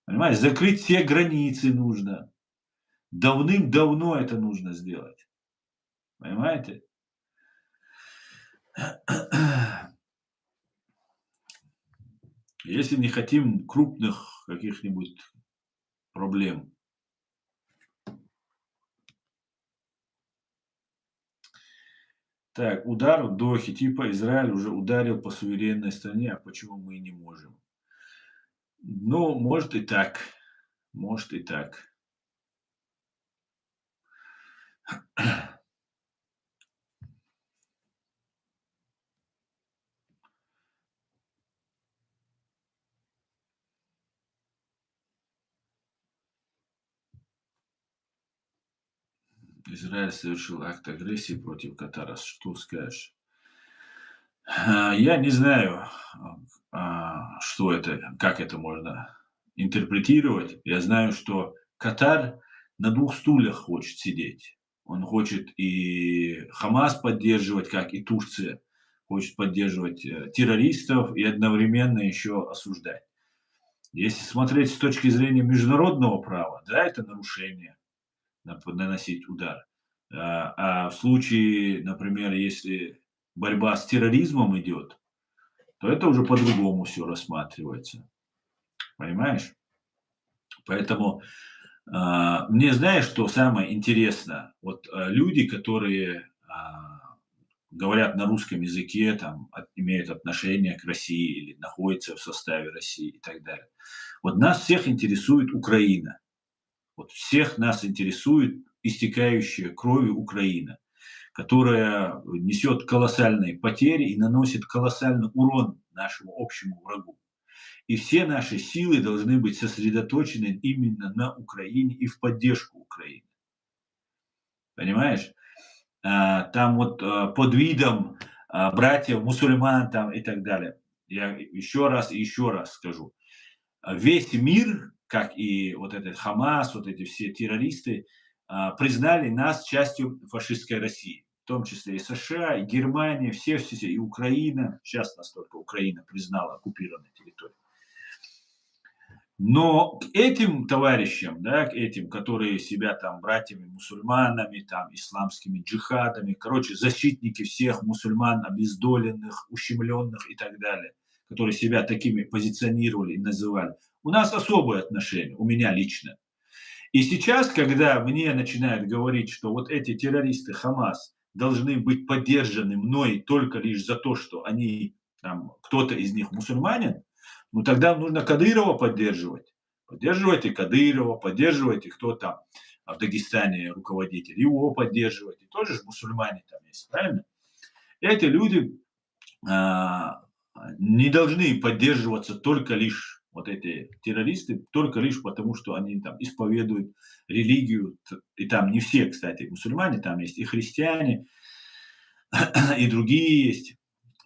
Понимаешь, закрыть все границы нужно. Давным-давно это нужно сделать. Понимаете? Если не хотим крупных каких-нибудь проблем. Так, удар в Дохе, типа Израиль уже ударил по суверенной стране, а почему мы не можем? Ну, может и так, может и так. Израиль совершил акт агрессии против Катара. Что скажешь? Я не знаю, что это, как это можно интерпретировать. Я знаю, что Катар на двух стульях хочет сидеть. Он хочет и Хамас поддерживать, как и Турция, хочет поддерживать террористов и одновременно еще осуждать. Если смотреть с точки зрения международного права, да, это нарушение, наносить удар. А в случае, например, если борьба с терроризмом идет, то это уже по-другому все рассматривается. Понимаешь? Поэтому мне, знаешь, что самое интересное? Вот люди, которые говорят на русском языке, там, имеют отношение к России или находятся в составе России и так далее. Вот нас всех интересует Украина. Вот всех нас интересует истекающая кровью Украина, которая несет колоссальные потери и наносит колоссальный урон нашему общему врагу. И все наши силы должны быть сосредоточены именно на Украине и в поддержку Украины. Понимаешь? Там вот под видом братьев мусульман там и так далее. Я еще раз и еще раз скажу. Весь мир, как и вот этот Хамас, вот эти все террористы, признали нас частью фашистской России. В том числе и США, и Германия, все, и Украина. Сейчас нас только Украина признала оккупированной территорией. Но к этим товарищам, да, к этим, которые себя там братьями-мусульманами, там, исламскими джихадами, короче, защитники всех мусульман, обездоленных, ущемленных и так далее, которые себя такими позиционировали и называли, у нас особое отношение, у меня лично. И сейчас, когда мне начинают говорить, что вот эти террористы Хамас должны быть поддержаны мной только лишь за то, что они, там, кто-то из них мусульманин, ну тогда нужно Кадырова поддерживать. Поддерживайте Кадырова, поддерживайте, кто там в Дагестане руководитель, его поддерживайте. Тоже же мусульмане там есть, правильно? Эти люди не должны поддерживаться только лишь, вот эти террористы, только лишь потому, что они там исповедуют религию. И там не все, кстати, мусульмане, там есть и христиане, и другие есть.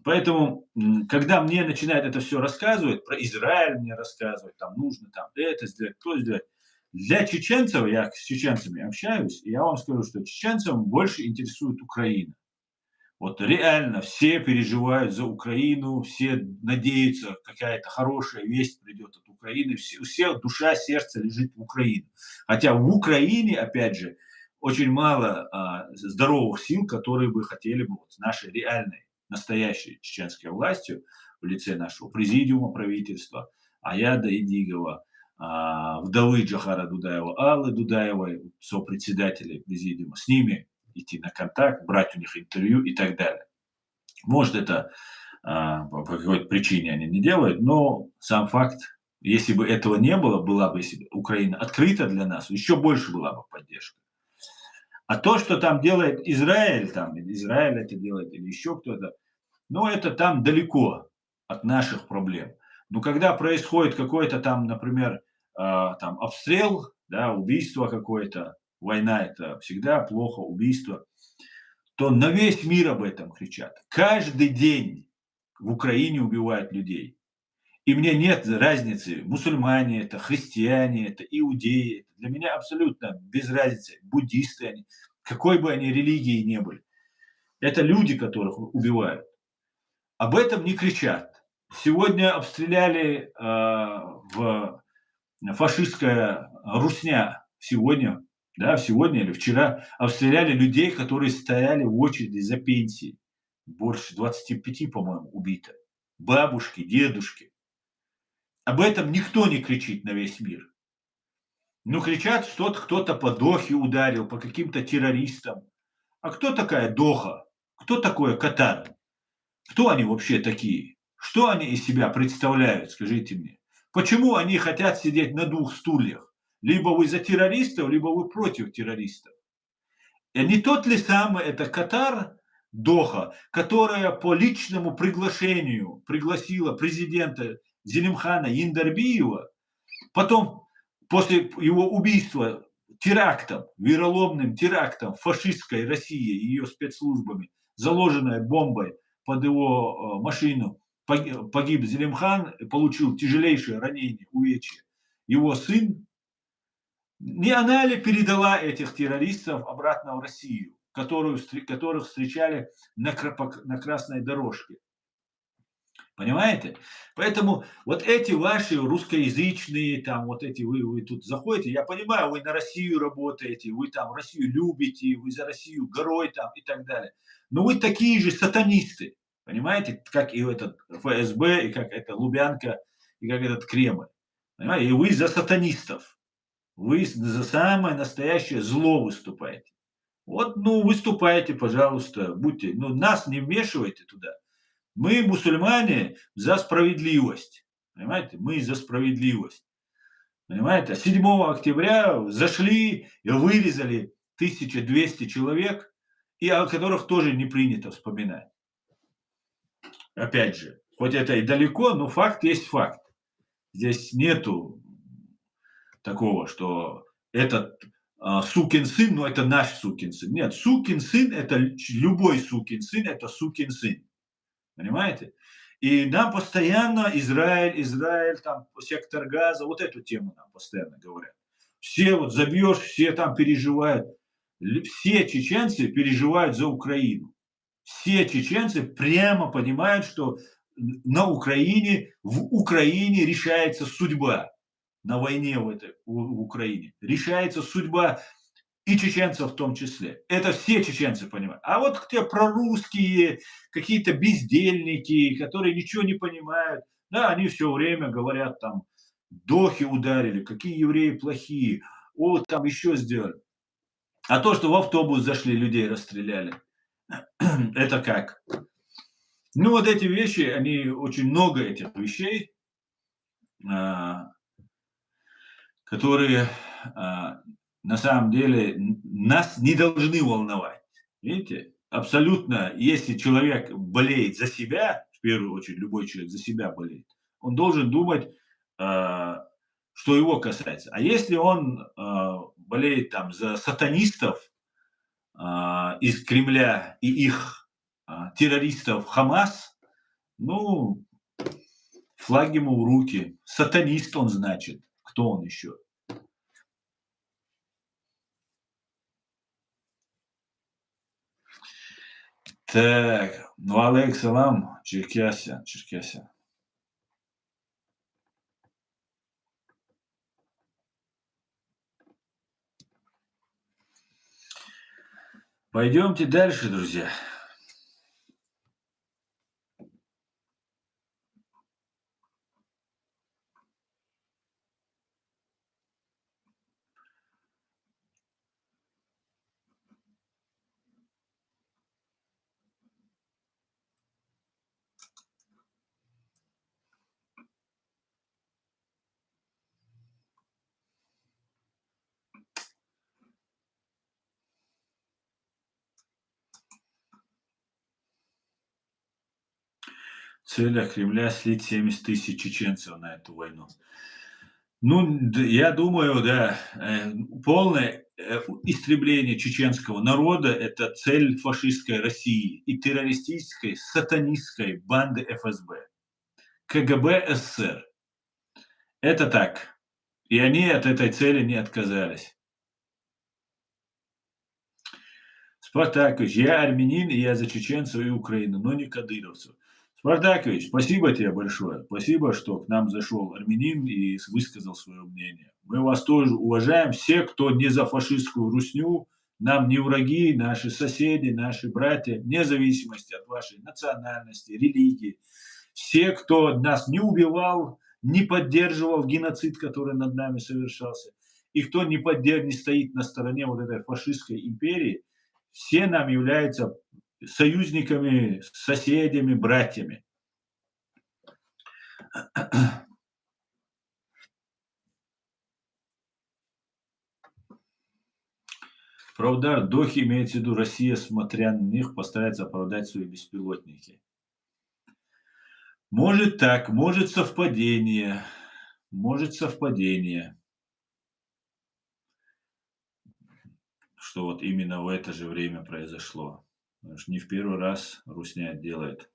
Поэтому, когда мне начинают это все рассказывать, про Израиль мне рассказывать, там нужно там это сделать, то сделать. Для чеченцев, я с чеченцами общаюсь, и я вам скажу, что чеченцев больше интересует Украина. Вот реально все переживают за Украину, все надеются, какая-то хорошая весть придет от Украины, у всех душа, сердце лежит в Украине. Хотя в Украине, опять же, очень мало здоровых сил, которые бы хотели бы вот с нашей реальной, настоящей чеченской властью в лице нашего президиума правительства, Аяда Идигова, вдовы Джохара Дудаева, Аллы Дудаевой, сопредседателей президиума, с ними идти на контакт, брать у них интервью и так далее. Может, это по какой-то причине они не делают, но сам факт, если бы этого не было, была бы, если бы Украина открыта для нас, еще больше была бы поддержка. А то, что там делает Израиль, там, Израиль это делает или еще кто-то, ну, это там далеко от наших проблем. Но когда происходит какой-то там, например, там обстрел, да, убийство какое-то, война это всегда плохо, убийство, то на весь мир об этом кричат. Каждый день в Украине убивают людей. И мне нет разницы, мусульмане это, христиане это, иудеи это. Для меня абсолютно без разницы, буддисты они, какой бы они религии не были. Это люди, которых убивают. Об этом не кричат. Сегодня обстреляли фашистская русня. Сегодня, да, сегодня или вчера обстреляли людей, которые стояли в очереди за пенсией. Больше 25, по-моему, убито. Бабушки, дедушки. Об этом никто не кричит на весь мир. Ну, кричат, что кто-то по Дохе ударил, по каким-то террористам. А кто такая Доха? Кто такой Катар? Кто они вообще такие? Что они из себя представляют, скажите мне? Почему они хотят сидеть на двух стульях? Либо вы за террористов, либо вы против террористов. И не тот ли самый это Катар, Доха, которая по личному приглашению пригласила президента Зелимхана Яндарбиева, потом после его убийства терактом, вероломным терактом фашистской России и ее спецслужбами, заложенной бомбой под его машину, погиб Зелимхан, получил тяжелейшее ранение, увечье. Его сын Не она ли передала этих террористов обратно в Россию, которых встречали на красной дорожке? Понимаете? Поэтому вот эти ваши русскоязычные, там вот эти вы тут заходите, я понимаю, вы на Россию работаете, вы там Россию любите, вы за Россию горой там и так далее. Но вы такие же сатанисты, понимаете, как и этот ФСБ, и как эта Лубянка, и как этот Кремль. Понимаете? И вы за сатанистов. Вы за самое настоящее зло выступаете. Вот, ну, выступайте, пожалуйста, будьте, ну, нас не вмешивайте туда. Мы, мусульмане, за справедливость. Понимаете? Мы за справедливость. Понимаете? 7 октября зашли и вырезали 1200 человек, и о которых тоже не принято вспоминать. Опять же, хоть это и далеко, но факт есть факт. Здесь нету такого, что этот сукин сын, ну это наш сукин сын. Нет, сукин сын это любой сукин сын, это сукин сын. Понимаете? И нам постоянно Израиль, там, сектор газа, вот эту тему нам постоянно говорят. Все вот забьешь, все там переживают. Все чеченцы переживают за Украину. Все чеченцы прямо понимают, что на Украине, в Украине решается судьба. На войне в Украине решается судьба и чеченцев в том числе. Это все чеченцы понимают. А вот те прорусские, какие-то бездельники, которые ничего не понимают, да, они все время говорят там, дохи ударили, какие евреи плохие, вот там еще сделали. А то, что в автобус зашли, людей расстреляли, это как? Ну, вот эти вещи, они очень много этих вещей, а, которые на самом деле нас не должны волновать. Видите? Абсолютно, если человек болеет за себя, в первую очередь любой человек за себя болеет, он должен думать, что его касается. А если он болеет там за сатанистов из Кремля и их террористов Хамас, ну, флаг ему в руки. Сатанист он, значит. Кто он еще? Так, ну, алейкум, Черкесия, Черкесия. Пойдемте дальше, друзья. Цель Кремля слить 70 тысяч чеченцев на эту войну. Ну, я думаю, да, полное истребление чеченского народа – это цель фашистской России и террористической, сатанистской банды ФСБ, КГБ СССР. Это так. И они от этой цели не отказались. Спартакович, я армянин, и я за чеченцев и Украину, но не кадыровцев. Спартакович, спасибо тебе большое. Спасибо, что к нам зашел армянин и высказал свое мнение. Мы вас тоже уважаем. Все, кто не за фашистскую русню, нам не враги, наши соседи, наши братья, вне зависимости от вашей национальности, религии. Все, кто нас не убивал, не поддерживал геноцид, который над нами совершался, и кто не стоит на стороне вот этой фашистской империи, все нам являются союзниками, соседями, братьями. Про удар Дохи имеется в виду Россия, смотря на них, постарается оправдать свои беспилотники. Может так, может совпадение, что вот именно в это же время произошло. Потому что не в первый раз Русня делает.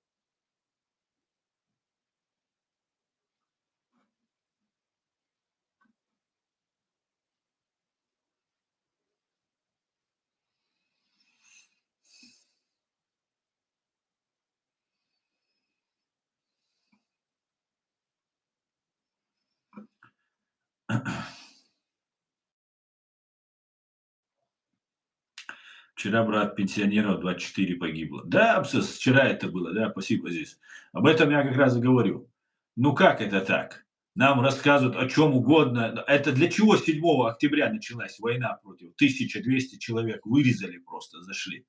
Вчера, брат, пенсионеров 24 погибло. Да, вчера это было, да, спасибо здесь. Об этом я как раз и говорю. Ну как это так? Нам рассказывают о чем угодно. Это для чего 7 октября началась война против 1200 человек? Вырезали просто, зашли.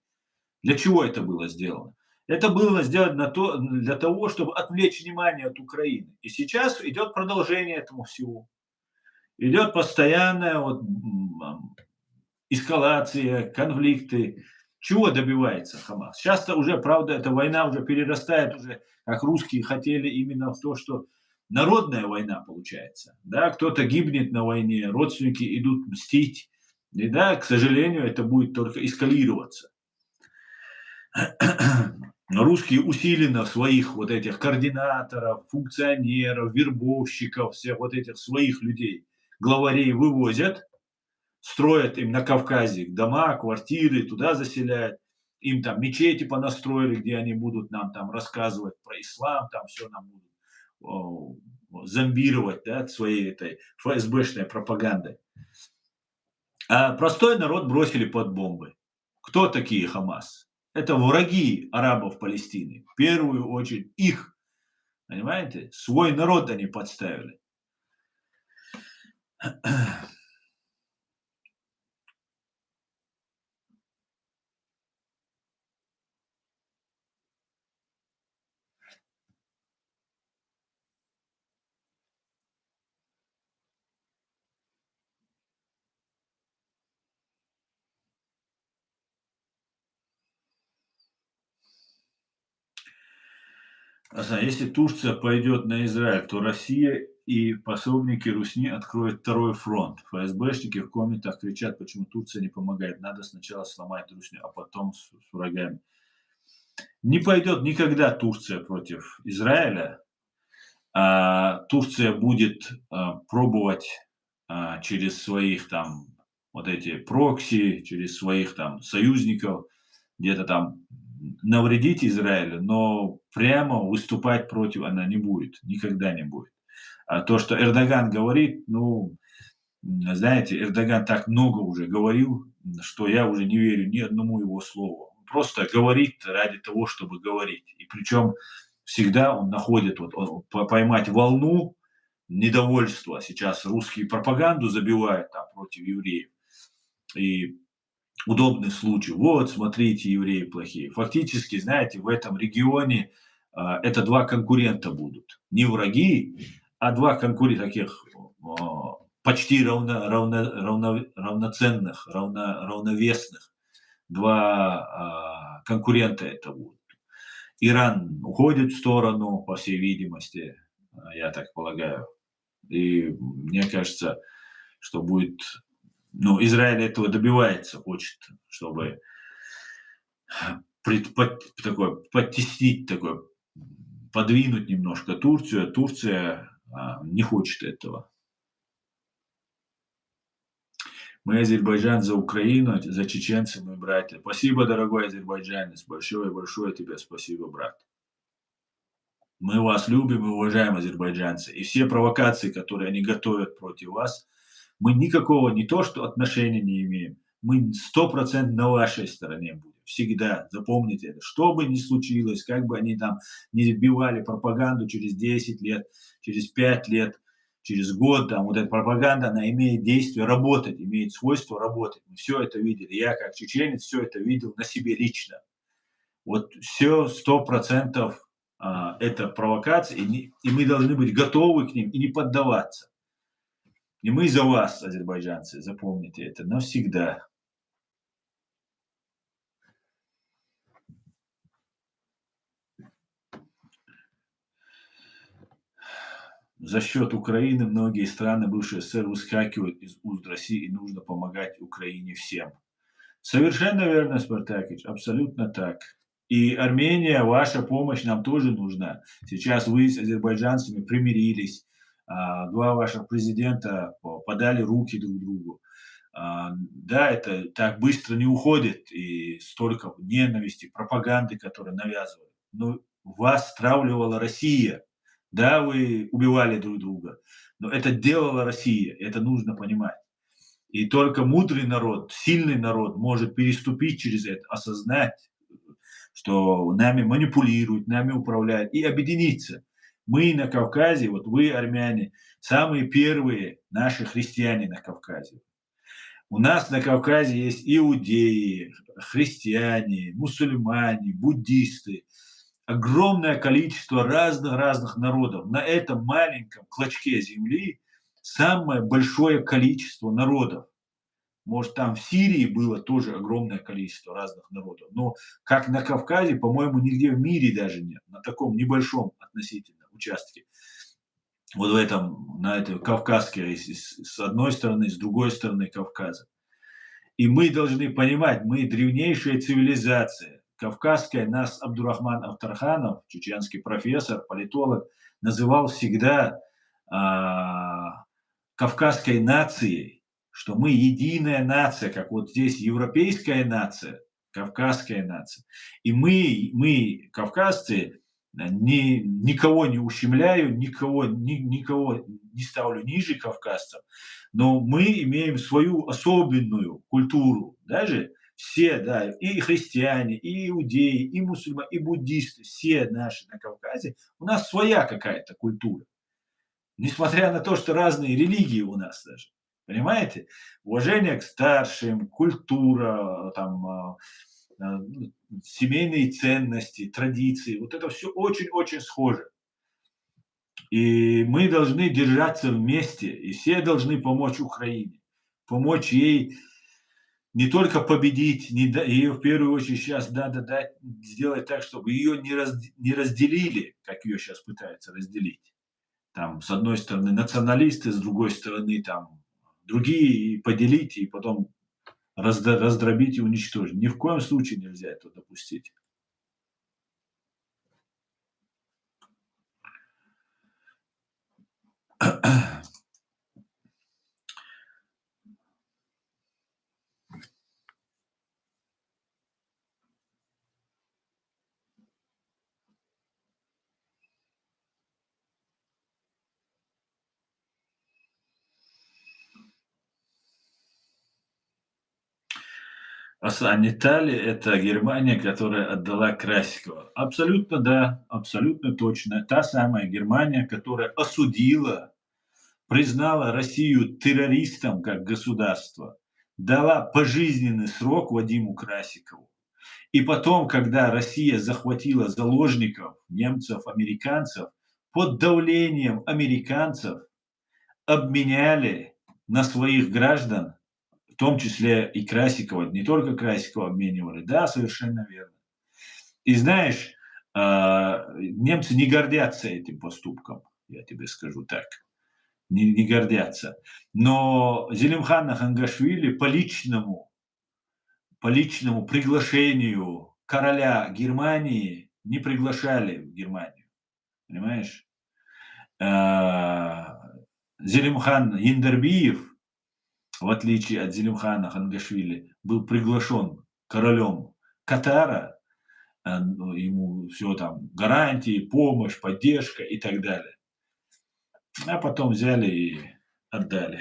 Для чего это было сделано? Это было сделано для того, чтобы отвлечь внимание от Украины. И сейчас идет продолжение этому всего. Идет постоянная вот, эскалация, конфликты. Чего добивается Хамас? Сейчас-то уже, правда, эта война уже перерастает уже, как русские хотели, именно в то, что народная война получается. Да, кто-то гибнет на войне, родственники идут мстить. И да, к сожалению, это будет только эскалироваться. Но русские усиленно своих вот этих координаторов, функционеров, вербовщиков, всех вот этих своих людей, главарей вывозят, строят им на Кавказе дома, квартиры, туда заселяют. Им там мечети понастроили, где они будут нам там рассказывать про ислам, там все нам будут зомбировать, да, своей этой ФСБшной пропагандой. А простой народ бросили под бомбы. Кто такие Хамас? Это враги арабов Палестины. В первую очередь их. Понимаете? Свой народ они подставили. Если Турция пойдет на Израиль, то Россия и пособники Русни откроют второй фронт. ФСБшники в комментах кричат, почему Турция не помогает. Надо сначала сломать Русню, а потом с врагами. Не пойдет никогда Турция против Израиля. Турция будет пробовать через своих там вот эти прокси, через своих там союзников где-то там навредить Израилю, но прямо выступать против она не будет, никогда не будет. А то, что Эрдоган говорит, ну, знаете, Эрдоган так много уже говорил, что я уже не верю ни одному его слову. Он просто говорит ради того, чтобы говорить. И причем всегда он находит, поймать волну недовольства. Сейчас русские пропаганду забивают там против евреев. И удобный случай. Вот, смотрите, евреи плохие. Фактически, знаете, в этом регионе это два конкурента будут. Не враги, а два конкурента таких почти равноценных, равновесных. Два конкурента это будут. Иран уходит в сторону, по всей видимости, я так полагаю. И мне кажется, что будет, ну, Израиль этого добивается, хочет, чтобы такое, подтеснить, такое, подвинуть немножко Турцию, а Турция не хочет этого. Мы Азербайджан за Украину, за чеченцев мы братья. Спасибо, дорогой азербайджанец, большое тебе спасибо, брат. Мы вас любим и уважаем, азербайджанцы. И все провокации, которые они готовят против вас, мы никакого не то что отношения не имеем, мы 100% на вашей стороне будем. Всегда. Запомните это. Что бы ни случилось, как бы они там не вбивали пропаганду через 10 лет, через 5 лет, через год, там, вот эта пропаганда, она имеет действие работать, имеет свойство работать. Мы все это видели. Я, как чеченец, все это видел на себе лично. Вот все 100% это провокация, и мы должны быть готовы к ним и не поддаваться. И мы за вас, азербайджанцы, запомните это навсегда. За счет Украины многие страны бывшей СССР выскакивают из уст России, и нужно помогать Украине всем. Совершенно верно, Спартакич, абсолютно так. И Армения, ваша помощь нам тоже нужна. Сейчас вы с азербайджанцами примирились, два ваших президента подали руки друг другу. Да, это так быстро не уходит, и столько ненависти, пропаганды, которые навязывают. Но вас стравливала Россия. Да, вы убивали друг друга, но это делала Россия, это нужно понимать. И только мудрый народ, сильный народ может переступить через это, осознать, что нами манипулируют, нами управляют, и объединиться. Мы на Кавказе, вот вы, армяне, самые первые наши христиане на Кавказе. У нас на Кавказе есть иудеи, христиане, мусульмане, буддисты. Огромное количество разных народов. На этом маленьком клочке земли самое большое количество народов. Может, там в Сирии было тоже огромное количество разных народов, но как на Кавказе, по-моему, нигде в мире даже нет, на таком небольшом относительно участке. Вот в этом, на этой Кавказской, с одной стороны, с другой стороны Кавказа. И мы должны понимать, мы древнейшая цивилизация. Кавказская нас Абдурахман Автарханов, чеченский профессор, политолог, называл всегда кавказской нацией, что мы единая нация, как вот здесь европейская нация, кавказская нация. И мы кавказцы, никого не ущемляю, никого не ставлю ниже кавказцев, но мы имеем свою особенную культуру, даже все, да, и христиане, и иудеи, и мусульмане, и буддисты, все наши на Кавказе, у нас своя какая-то культура. Несмотря на то, что разные религии у нас даже. Понимаете? Уважение к старшим, культура, там, семейные ценности, традиции. Вот это все очень-очень схоже. И мы должны держаться вместе, и все должны помочь Украине. Помочь ей не только победить, ее в первую очередь сейчас надо сделать так, чтобы ее не разделили, как ее сейчас пытаются разделить. Там, с одной стороны, националисты, с другой стороны, там, другие, и поделить, и потом раздробить и уничтожить. Ни в коем случае нельзя этого допустить. Италия — это Германия, которая отдала Красикова. Абсолютно да, абсолютно точно. Та самая Германия, которая осудила, признала Россию террористом как государство, дала пожизненный срок Вадиму Красикову. И потом, когда Россия захватила заложников, немцев, американцев, под давлением американцев обменяли на своих граждан, в том числе и Красикова, не только Красикова обменивали. Да, совершенно верно. И знаешь, немцы не гордятся этим поступком, я тебе скажу так. Не гордятся. Но Зелимхан Хангашвили по личному приглашению короля Германии не приглашали в Германию. Понимаешь? Зелимхан Яндербиев, в отличие от Зелимхана Хангашвили, был приглашен королем Катара, ему все там гарантии, помощь, поддержка и так далее. А потом взяли и отдали.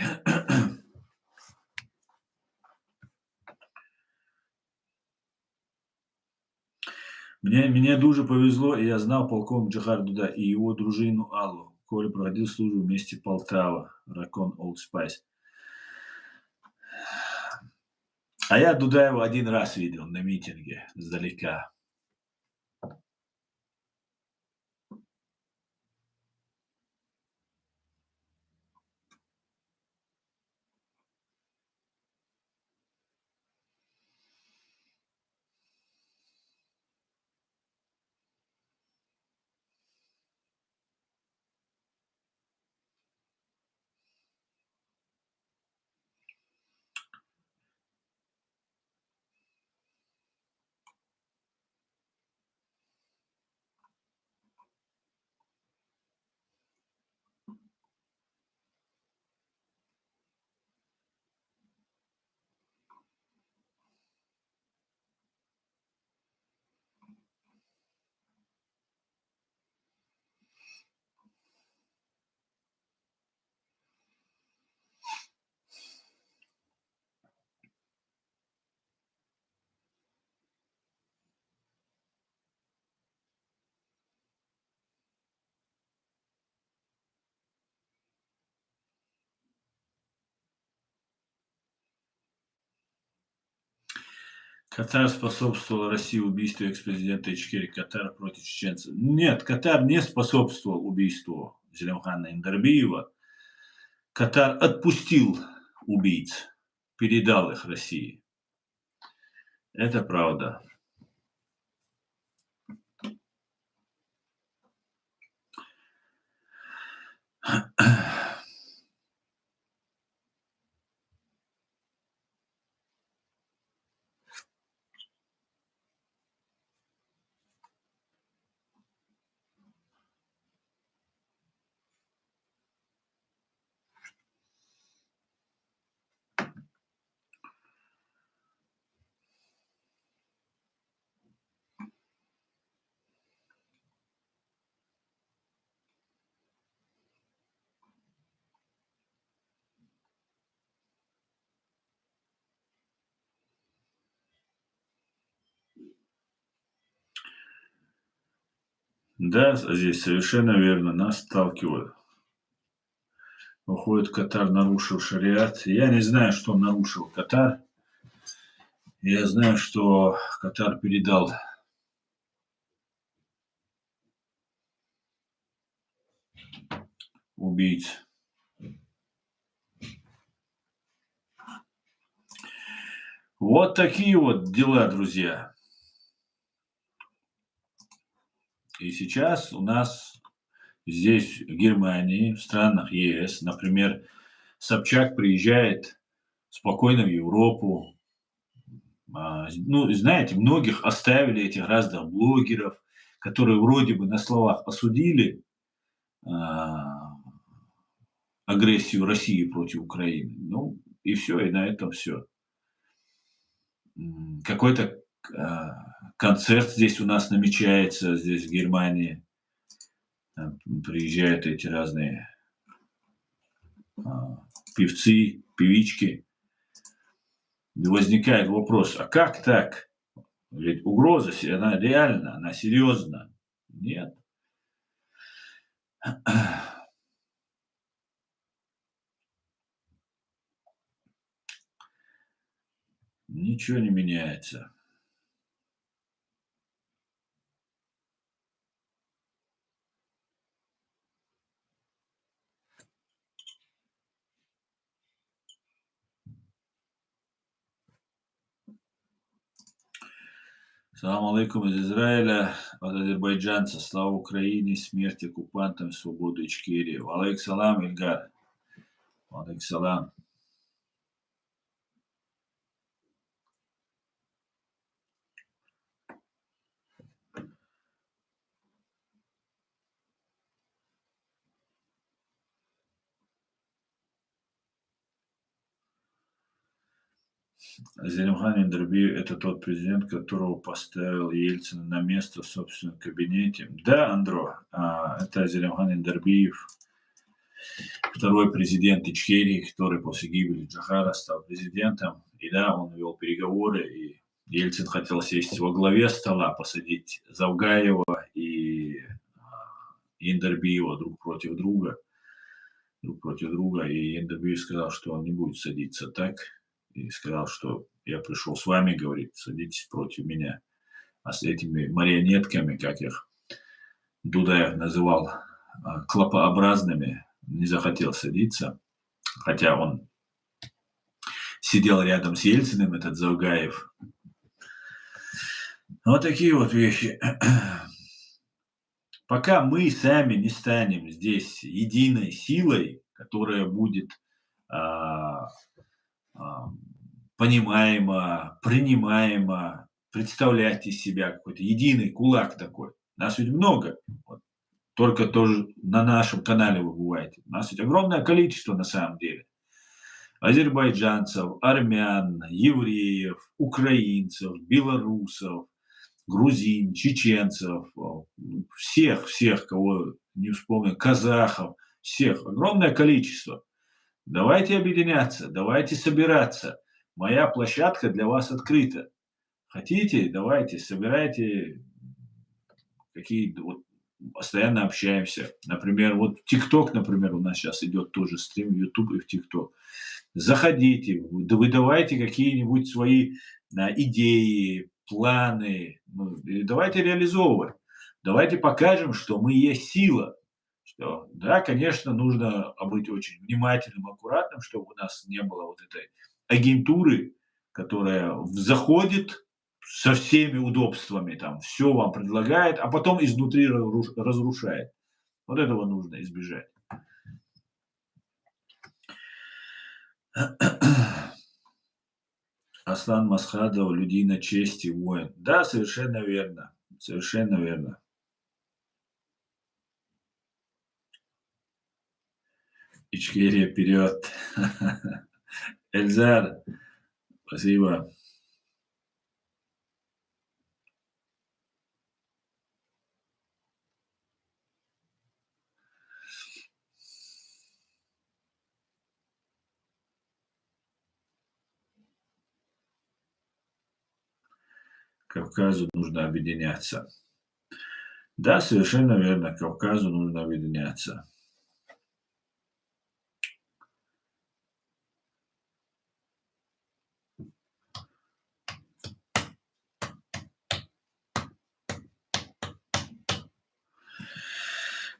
Мне дуже повезло, и я знал полковник Джохар Дуда и его дружину Аллу. Коля проводил службу в месте Полтава, Ракон Олд Спайс. А я Дудаева один раз видел на митинге сдалека. Катар способствовал России убийству экс-президента Ичкерии Катара против чеченцев. Нет, Катар не способствовал убийству Зелимхана Индарбиева. Катар отпустил убийц, передал их России. Это правда. Да, здесь совершенно верно, нас сталкивают. Выходит, Катар нарушил шариат. Я не знаю, что нарушил Катар. Я знаю, что Катар передал убийц. Вот такие вот дела, друзья. И сейчас у нас здесь, в Германии, в странах ЕС, например, Собчак приезжает спокойно в Европу. Ну, знаете, многих оставили, этих разных блогеров, которые вроде бы на словах осудили а, агрессию России против Украины. Ну, и все, и на этом все. Какой-то концерт здесь у нас намечается, здесь в Германии. Приезжают эти разные певцы, певички. И возникает вопрос, а как так? Ведь угроза, она реальна, она серьезна. Нет. Ничего не меняется. Салам алейкум из Израиля, от азербайджанца. Слава Украине, смерть оккупантам, свободу Ичкерии. Алейк салам, Ильгар. Алейк салам. Зелимхан Индербиев — это тот президент, которого поставил Ельцин на место в собственном кабинете. Да, Андро, это Зелимхан Индербиев, второй президент Ичкерии, который после гибели Джохара стал президентом. И да, он вел переговоры, и Ельцин хотел сесть во главе стола, посадить Завгаева и Индербиева друг против друга. И Индербиев сказал, что он не будет садиться так. И сказал, что я пришел с вами, говорит, садитесь против меня. А с этими марионетками, как их Дудаев называл, клопообразными, не захотел садиться. Хотя он сидел рядом с Ельциным, этот Завгаев. Вот такие вот вещи. Пока мы сами не станем здесь единой силой, которая будет понимаемо, принимаемо, представлять из себя какой-то единый кулак такой. Нас ведь много. Вот. Только тоже на нашем канале вы бываете. У нас ведь огромное количество на самом деле. Азербайджанцев, армян, евреев, украинцев, белорусов, грузин, чеченцев, всех, кого не вспомню, казахов, всех. Огромное количество. Давайте объединяться, давайте собираться. Моя площадка для вас открыта. Хотите, давайте, собирайте какие-то, вот, постоянно общаемся. Например, вот ТикТок, например, у нас сейчас идет тоже стрим в YouTube и в ТикТок. Заходите, выдавайте какие-нибудь свои идеи, планы. Ну, и давайте реализовывать. Давайте покажем, что мы есть сила. Что, да, конечно, нужно быть очень внимательным, аккуратным, чтобы у нас не было вот этой агентуры, которая заходит со всеми удобствами, там, все вам предлагает, а потом изнутри разрушает. Вот этого нужно избежать. Аслан Масхадов, людина чести, воин. Да, совершенно верно. Совершенно верно. Ичкерия вперед. Эльзар, спасибо. Кавказу нужно объединяться. Да, совершенно верно. Кавказу нужно объединяться.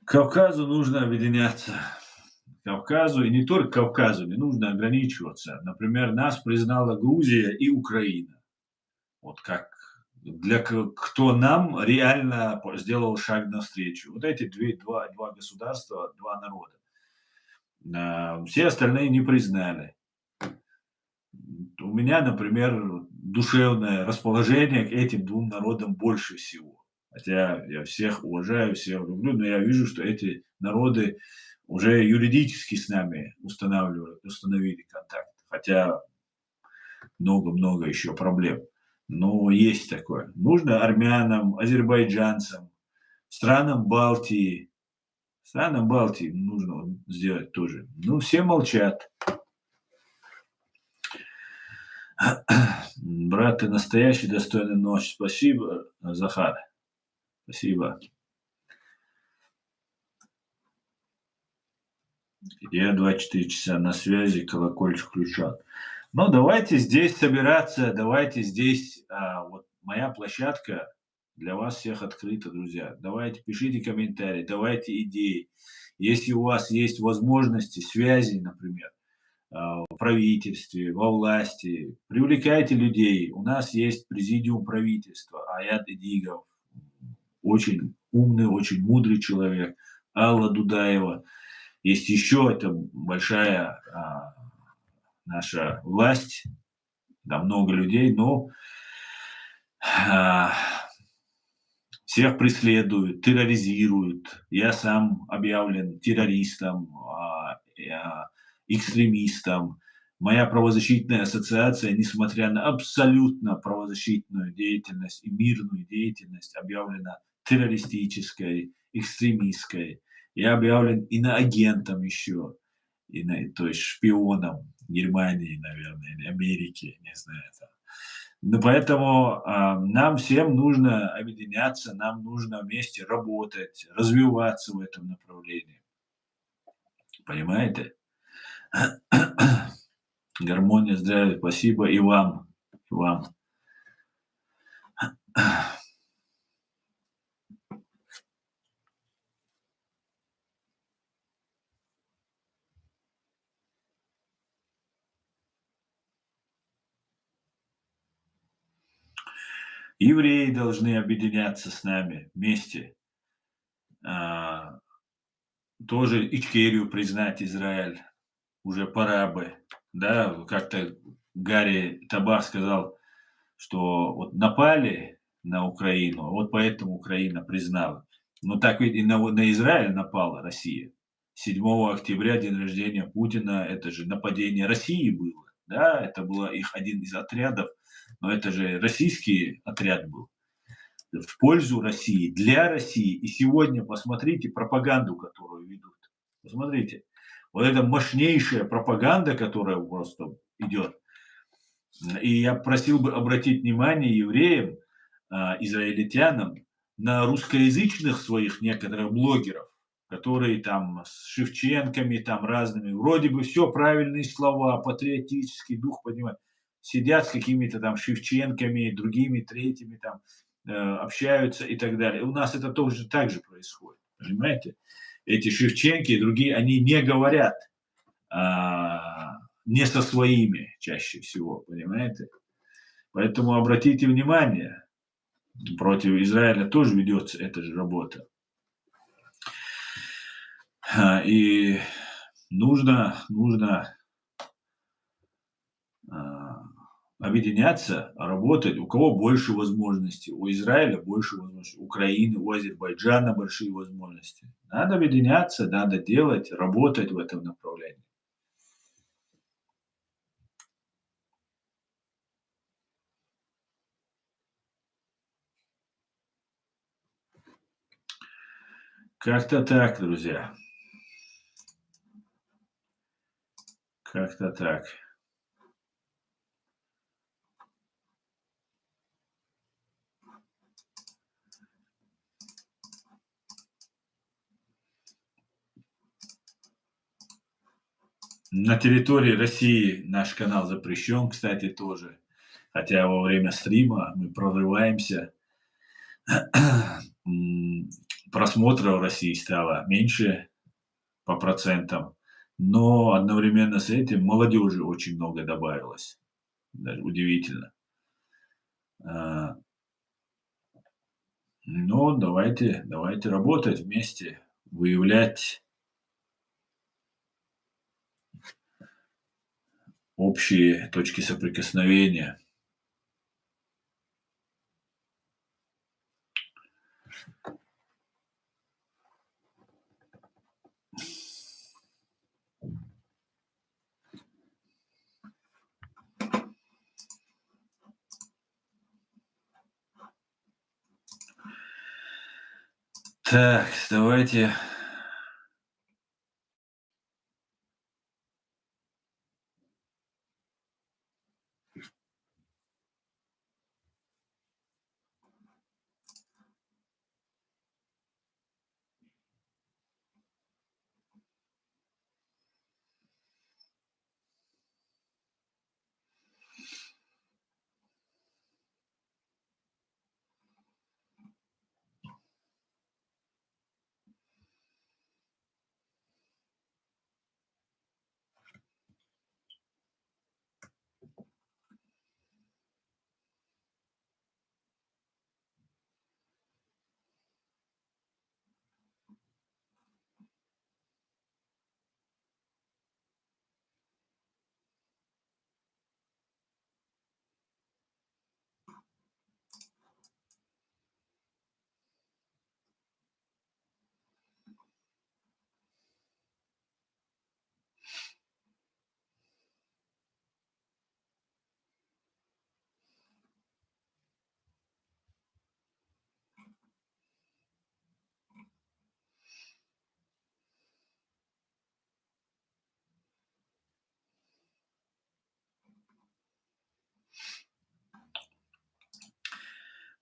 Кавказу нужно объединяться. Кавказу, и не только Кавказу, не нужно ограничиваться. Например, нас признала Грузия и Украина. Вот как кто нам реально сделал шаг навстречу. Вот эти два государства, два народа. Все остальные не признали. У меня, например, душевное расположение к этим двум народам больше всего. Хотя я всех уважаю, всех люблю, но я вижу, что эти народы уже юридически с нами установили контакт. Хотя много-много еще проблем. Но есть такое. Нужно армянам, азербайджанцам, странам Балтии. Странам Балтии нужно сделать тоже. Ну, все молчат. Брат, ты настоящий, достойный ночь. Спасибо, Захар. Спасибо. Я 24 часа на связи, колокольчик включат. Но давайте здесь собираться, давайте здесь, вот моя площадка для вас всех открыта, друзья. Давайте пишите комментарии, давайте идеи. Если у вас есть возможности, связи, например, в правительстве, во власти, привлекайте людей. У нас есть президиум правительства, Аят Эдигов, очень умный, очень мудрый человек, Алла Дудаева. Есть еще это большая наша власть, да, много людей, но всех преследуют, терроризируют. Я сам объявлен террористом, экстремистом. Моя правозащитная ассоциация, несмотря на абсолютно правозащитную деятельность и мирную деятельность, объявлена террористической, экстремистской. Я объявлен иноагентом еще, то есть шпионом Германии, наверное, или Америки, не знаю. Ну, поэтому нам всем нужно объединяться, нам нужно вместе работать, развиваться в этом направлении. Понимаете? Гармония, здравия, спасибо и вам, и вам. Евреи должны объединяться с нами вместе. Тоже Ичкерию признать Израиль. Уже пора бы. Да, как-то Гарри Табак сказал, что вот напали на Украину, вот поэтому Украина признала. Но так ведь и на Израиль напала Россия. 7 октября, день рождения Путина, это же нападение России было. Да, это был их один из отрядов, но это же российский отряд был в пользу России, для России. И сегодня посмотрите пропаганду, которую ведут. Посмотрите. Вот это мощнейшая пропаганда, которая просто идет. И я просил бы обратить внимание евреям, израильтянам на русскоязычных своих некоторых блогеров, которые там с Шевченками, там разными, вроде бы все правильные слова, патриотический дух поднимают. сидят с какими-то там Шевченками, другими, третьими там, общаются и так далее. У нас это тоже так же происходит, понимаете? Эти Шевченки и другие, они не говорят не со своими чаще всего, понимаете? Поэтому обратите внимание, против Израиля тоже ведется эта же работа. И нужно объединяться, работать. У кого больше возможностей? У Израиля больше возможностей, у Украины, у Азербайджана большие возможности. Надо объединяться, надо делать, работать в этом направлении. Как-то так, друзья. Как-то так. На территории России наш канал запрещен, кстати, тоже. Хотя во время стрима мы прорываемся. Просмотров в России стало меньше по процентам, но одновременно с этим молодежи очень много добавилось. Даже удивительно. Но давайте работать вместе, выявлять общие точки соприкосновения. Так, давайте.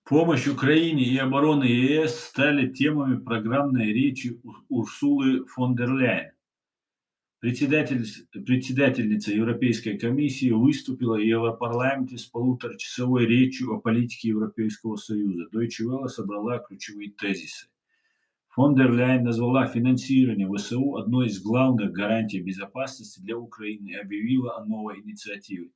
Помощь Украине и оборона ЕС стали темами программной речи Урсулы фон дер Ляйен. Председательница Европейской комиссии выступила в Европарламенте с полуторачасовой речью о политике Европейского Союза. Deutsche Welle собрала ключевые тезисы. Фон дер Ляйен назвала финансирование ВСУ одной из главных гарантий безопасности для Украины и объявила о новой инициативе.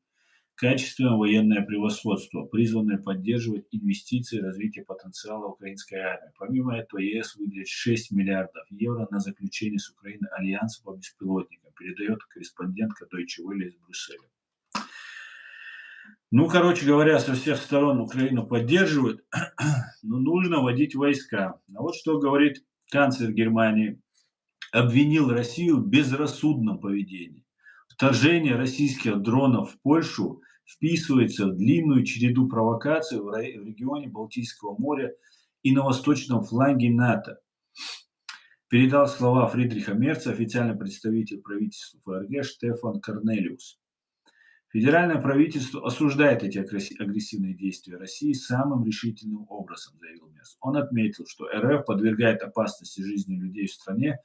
Качественное военное превосходство, призванное поддерживать инвестиции и развитие потенциала украинской армии. Помимо этого, ЕС выделит 6 миллиардов евро на заключение с Украиной альянса по беспилотникам, передает корреспондентка Deutsche Welle из Брюсселя. Ну, короче говоря, со всех сторон Украину поддерживают, но нужно вводить войска. А вот что говорит канцлер Германии. Обвинил Россию в безрассудном поведении. Вторжение российских дронов в Польшу вписывается в длинную череду провокаций в регионе Балтийского моря и на восточном фланге НАТО. Передал слова Фридриха Мерца официальный представитель правительства ФРГ Штефан Корнелиус. Федеральное правительство осуждает эти агрессивные действия России самым решительным образом, заявил Мерц. Он отметил, что РФ подвергает опасности жизни людей в стране,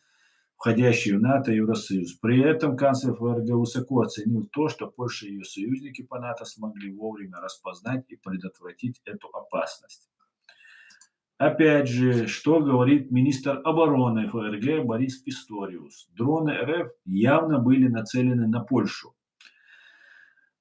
в входящие в НАТО и Евросоюз. При этом канцлер ФРГ высоко оценил то, что Польша и ее союзники по НАТО смогли вовремя распознать и предотвратить эту опасность. Опять же, что говорит министр обороны ФРГ Борис Писториус? Дроны РФ явно были нацелены на Польшу,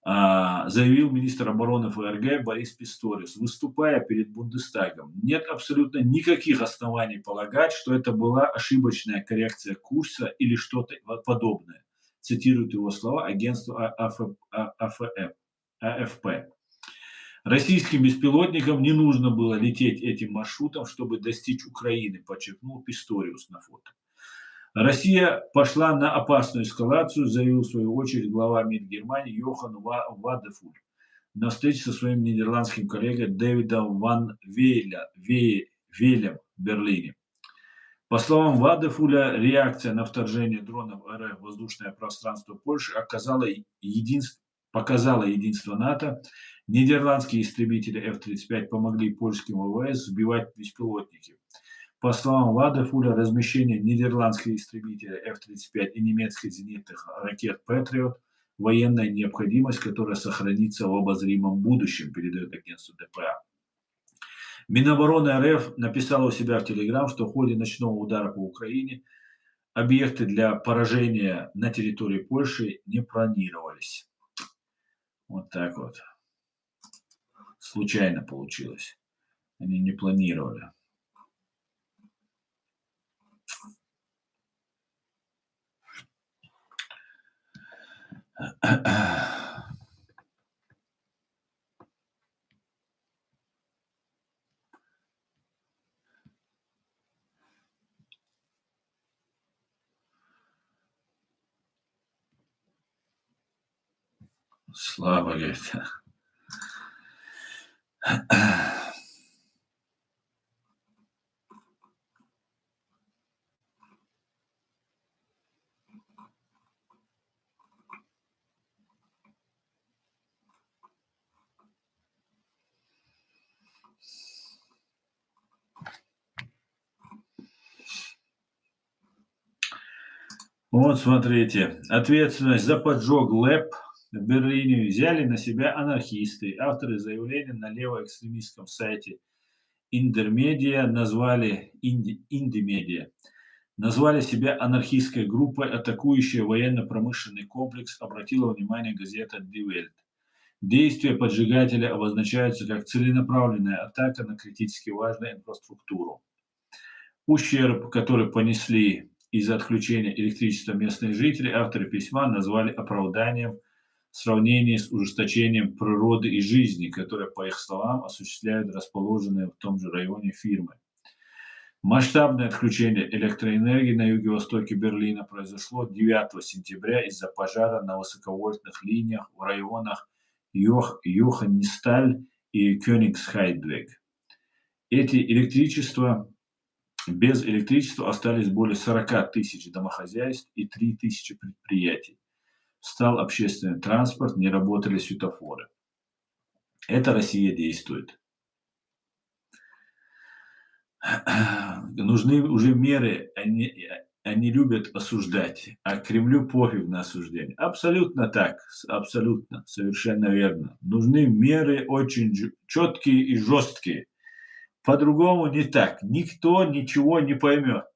заявил министр обороны ФРГ Борис Писториус, выступая перед Бундестагом. Нет абсолютно никаких оснований полагать, что это была ошибочная коррекция курса или что-то подобное, цитирует его слова агентство АФП. Российским беспилотникам не нужно было лететь этим маршрутом, чтобы достичь Украины, подчеркнул Писториус на фото. Россия пошла на опасную эскалацию, заявил в свою очередь глава МИД Германии Йохан Вадефуль на встрече со своим нидерландским коллегой Дэвидом ван Велем в Берлине. По словам Вадефуля, реакция на вторжение дронов РФ в воздушное пространство Польши показала единство НАТО. Нидерландские истребители F-35 помогли польским ВВС сбивать беспилотники. По словам Вадефуля, размещение нидерландских истребителей F-35 и немецких зенитных ракет Patriot – военная необходимость, которая сохранится в обозримом будущем, передает агентство ДПА. Минобороны РФ написала у себя в Телеграм, что в ходе ночного удара по Украине объекты для поражения на территории Польши не планировались. Вот так вот. Случайно получилось. Они не планировали. Слава, говорит. Вот смотрите, ответственность за поджог ЛЭП в Берлине взяли на себя анархисты. Авторы заявления на левоэкстремистском сайте Индимедиа назвали себя анархистской группой, атакующей военно-промышленный комплекс, обратила внимание газета Die Welt. Действия поджигателя обозначаются как целенаправленная атака на критически важную инфраструктуру. Ущерб, который понесли из-за отключения электричества местные жители, авторы письма назвали оправданием в сравнении с ужесточением природы и жизни, которые, по их словам, осуществляют расположенные в том же районе фирмы. Масштабное отключение электроэнергии на юго-востоке Берлина произошло 9 сентября из-за пожара на высоковольтных линиях в районах Йоханнисталь и Кёнигсхайдвег. Без электричества остались более 40 тысяч домохозяйств и 3 тысячи предприятий. Встал общественный транспорт, не работали светофоры. Это Россия действует. Нужны уже меры, они любят осуждать, а Кремлю пофиг на осуждение. Абсолютно так, абсолютно, совершенно верно. Нужны меры очень четкие и жесткие. По-другому не так. Никто ничего не поймет.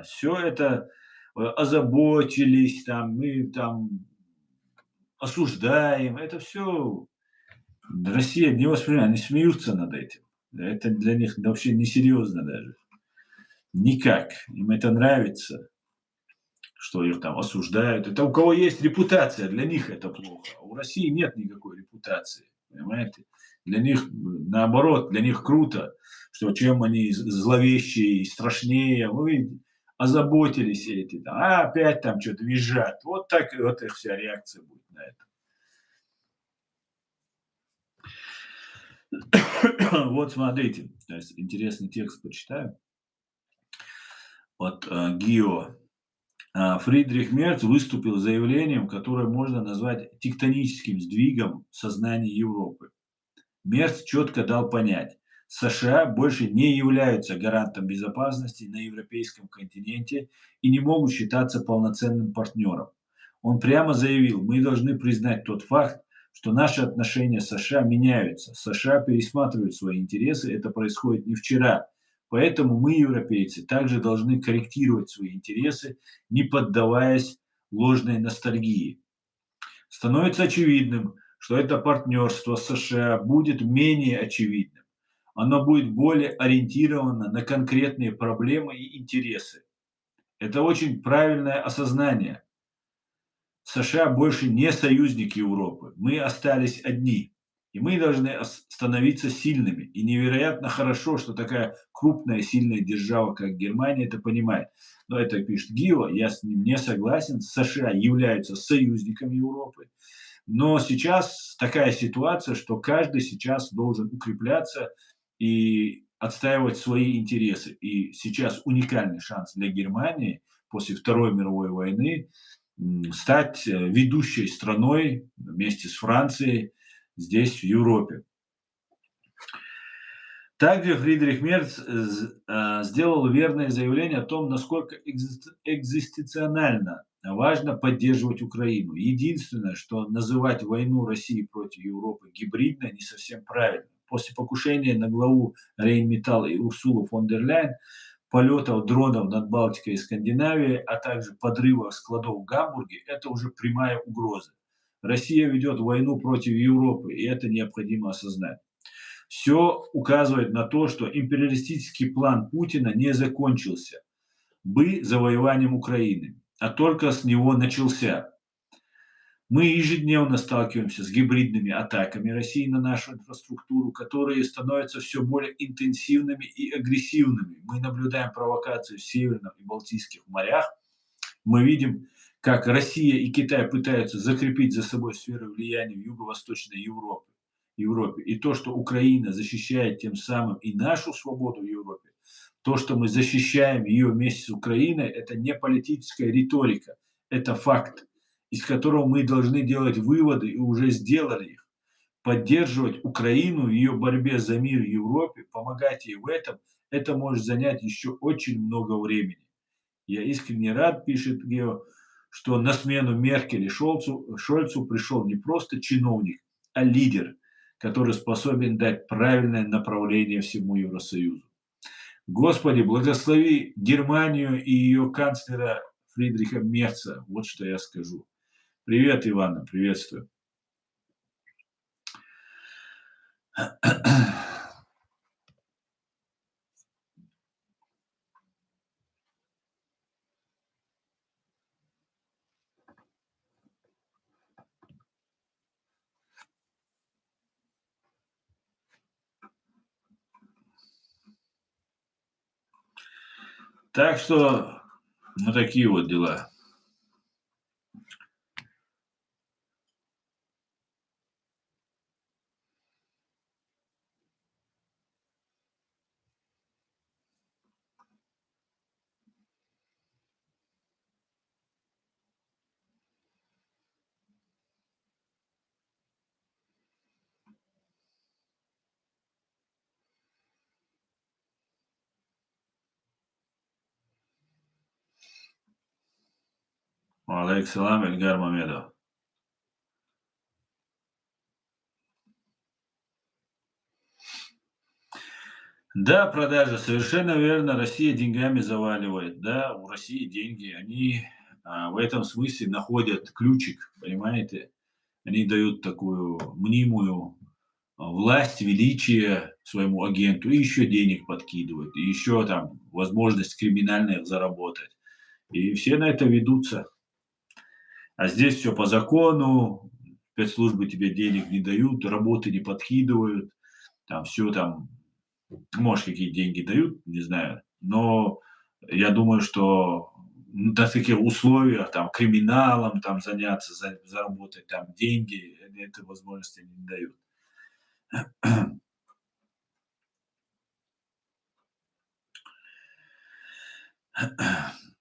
Все это озаботились, мы осуждаем. Это все Россия не воспринимает, они смеются над этим. Это для них вообще несерьезно даже. Никак. Им это нравится, что их там осуждают. Это у кого есть репутация, для них это плохо. У России нет никакой репутации. Понимаете? Для них, наоборот, для них круто, что чем они зловещие и страшнее, вы озаботились эти, опять там что-то визжат. Вот так вот их вся реакция будет на это. Вот смотрите, то есть интересный текст почитаю. Вот Гио. Фридрих Мерц выступил с заявлением, которое можно назвать тектоническим сдвигом в сознании Европы. Мерц четко дал понять, США больше не являются гарантом безопасности на европейском континенте и не могут считаться полноценным партнером. Он прямо заявил: мы должны признать тот факт, что наши отношения с США меняются. США пересматривают свои интересы, это происходит не вчера. Поэтому мы, европейцы, также должны корректировать свои интересы, не поддаваясь ложной ностальгии. Становится очевидным, что это партнерство с США будет менее очевидным. Оно будет более ориентировано на конкретные проблемы и интересы. Это очень правильное осознание. США больше не союзник Европы. Мы остались одни. И мы должны становиться сильными. И невероятно хорошо, что такая крупная, сильная держава, как Германия, это понимает. Но это пишет Гио, я с ним не согласен. США являются союзниками Европы. Но сейчас такая ситуация, что каждый сейчас должен укрепляться и отстаивать свои интересы. И сейчас уникальный шанс для Германии после Второй мировой войны стать ведущей страной вместе с Францией здесь, в Европе. Также Фридрих Мерц сделал верное заявление о том, насколько экзистенциально важно поддерживать Украину. Единственное, что называть войну России против Европы гибридной, не совсем правильно. После покушения на главу Рейнметалл и Урсулу фон дер Ляйен, полетов дронов над Балтикой и Скандинавией, а также подрыва складов в Гамбурге, это уже прямая угроза. Россия ведет войну против Европы, и это необходимо осознать. Все указывает на то, что империалистический план Путина не закончился бы завоеванием Украины, а только с него начался. Мы ежедневно сталкиваемся с гибридными атаками России на нашу инфраструктуру, которые становятся все более интенсивными и агрессивными. Мы наблюдаем провокации в Северном и Балтийских морях. Мы видим, как Россия и Китай пытаются закрепить за собой сферу влияния в Юго-Восточной Европе. И то, что Украина защищает тем самым и нашу свободу в Европе, то, что мы защищаем ее вместе с Украиной, это не политическая риторика, это факт, из которого мы должны делать выводы и уже сделали их. Поддерживать Украину в ее борьбе за мир в Европе, помогать ей в этом, это может занять еще очень много времени. Я искренне рад, пишет Гео, что на смену Меркель и Шольцу пришел не просто чиновник, а лидер, который способен дать правильное направление всему Евросоюзу. Господи, благослови Германию и ее канцлера Фридриха Мерца. Вот что я скажу. Привет, Ивана, приветствую. Так что, ну, такие вот дела. Алейкум салам, Эльгар Мамедов. Да, продажа, совершенно верно. Россия деньгами заваливает. Да, у России деньги. Они в этом смысле находят ключик, понимаете? Они дают такую мнимую власть, величие своему агенту и еще денег подкидывают, и еще там возможность криминальная заработать. И все на это ведутся. А здесь все по закону, спецслужбы тебе денег не дают, работы не подкидывают, там все там, может, какие деньги дают, не знаю, но я думаю, что на таких условиях, там, криминалом там заняться, заработать там деньги, этой возможности не дают.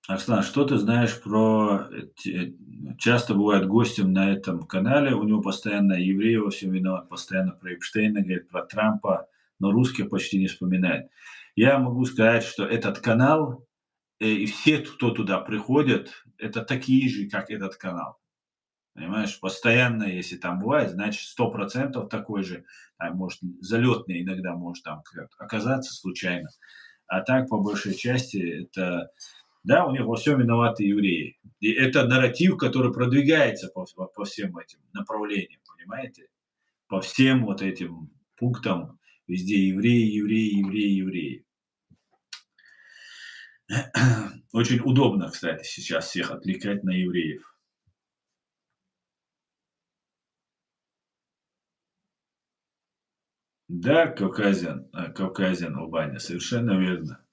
Арслан, что ты знаешь про часто бывает гостем на этом канале, у него постоянно евреи во всем виноват, постоянно про Эпштейна говорит, про Трампа, но русских почти не вспоминает. Я могу сказать, что этот канал, и все, кто туда приходят, это такие же, как этот канал. Понимаешь, постоянно, если там бывает, значит 100% такой же, там, может, залетный иногда может там оказаться случайно. А так, по большей части, это, да, у них во всем виноваты евреи. И это нарратив, который продвигается по всем этим направлениям, понимаете? По всем вот этим пунктам везде евреи, евреи, евреи, евреи. Очень удобно, кстати, сейчас всех отвлекать на евреев. Да, Кавказиан Албания, совершенно верно.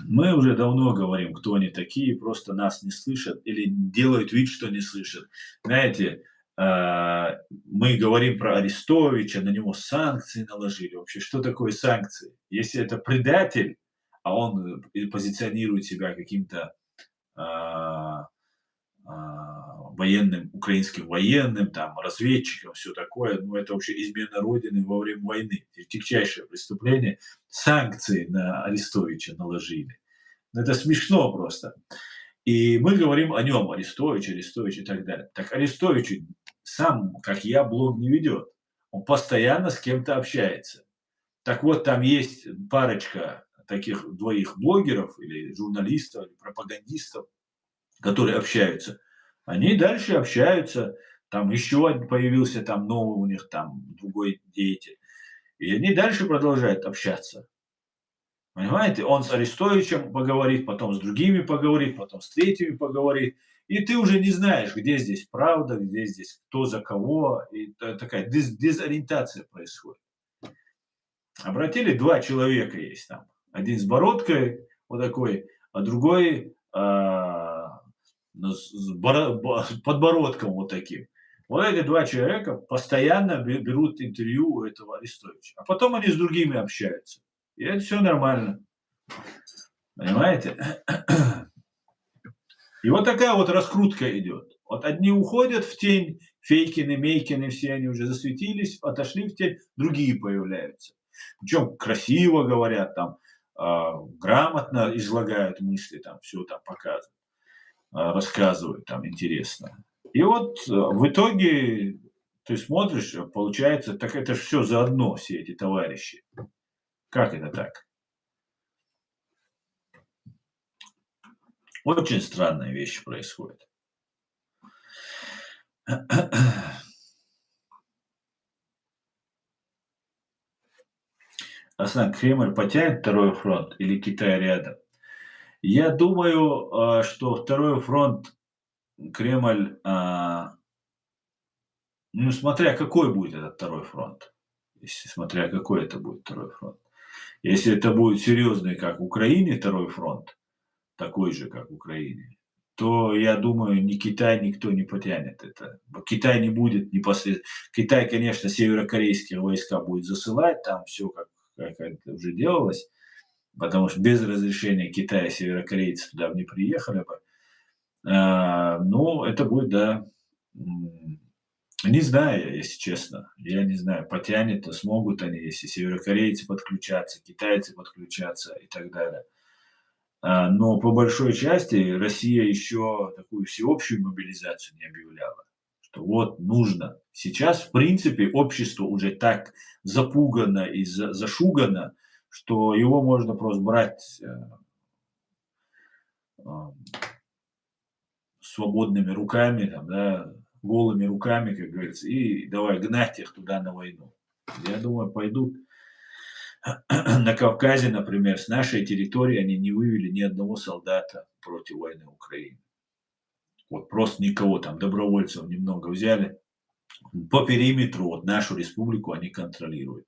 Мы уже давно говорим, кто они такие, просто нас не слышат или делают вид, что не слышат. Знаете, мы говорим про Арестовича, на него санкции наложили. Вообще, что такое санкции? Если это предатель, а он позиционирует себя каким-то а, военным, украинским военным, там, разведчиком, все такое, ну, это вообще измена Родины во время войны. Тягчайшее преступление. Санкции на Арестовича наложили. Ну, это смешно просто. И мы говорим о нем, Арестович и так далее. Так Арестович сам, как я, блог не ведет. Он постоянно с кем-то общается. Так вот, там есть парочка таких двоих блогеров или журналистов, или пропагандистов, которые общаются. Они дальше общаются. Там еще один появился, там новый у них, там другой деятель. И они дальше продолжают общаться. Понимаете? Он с Арестовичем поговорит, потом с другими поговорит, потом с третьими поговорит. И ты уже не знаешь, где здесь правда, где здесь кто за кого. И такая дезориентация происходит. Обратили, два человека есть там. Один с бородкой вот такой, а другой с подбородком вот таким. Вот эти два человека постоянно берут интервью у этого Арестовича. А потом они с другими общаются. И это все нормально. Понимаете? И вот такая вот раскрутка идет. Вот одни уходят в тень, Фейкины, Мейкины, все они уже засветились, отошли в тень, другие появляются. Причем красиво говорят, там, грамотно излагают мысли, там, все там показывают, рассказывают, там, интересно. И вот в итоге ты смотришь, получается, так это же все заодно, все эти товарищи. Как это так? Очень странные вещи происходят. Основная Кремль потянет второй фронт или Китай рядом? Я думаю, что второй фронт Кремль, ну, смотря какой будет этот второй фронт. Если, смотря какой это будет второй фронт. Если это будет серьезный, как в Украине, второй фронт, такой же, как в Украине, то, я думаю, ни Китай, никто не потянет это. Китай не будет непосредственно. Китай, конечно, северокорейские войска будет засылать, там все как это уже делалось, потому что без разрешения Китая северокорейцы туда бы не приехали бы. Ну, это будет, да, не знаю, если честно. Я не знаю, потянет, смогут они, если северокорейцы подключаться, китайцы подключаться и так далее. Но по большой части Россия еще такую всеобщую мобилизацию не объявляла. Что вот нужно. Сейчас, в принципе, общество уже так запугано и зашугано, что его можно просто брать свободными руками, там, да, голыми руками, как говорится, и давай гнать их туда на войну. Я думаю, пойдут. На Кавказе, например, с нашей территории они не вывели ни одного солдата против войны Украины. Вот просто никого, там добровольцев немного взяли. По периметру вот нашу республику они контролируют.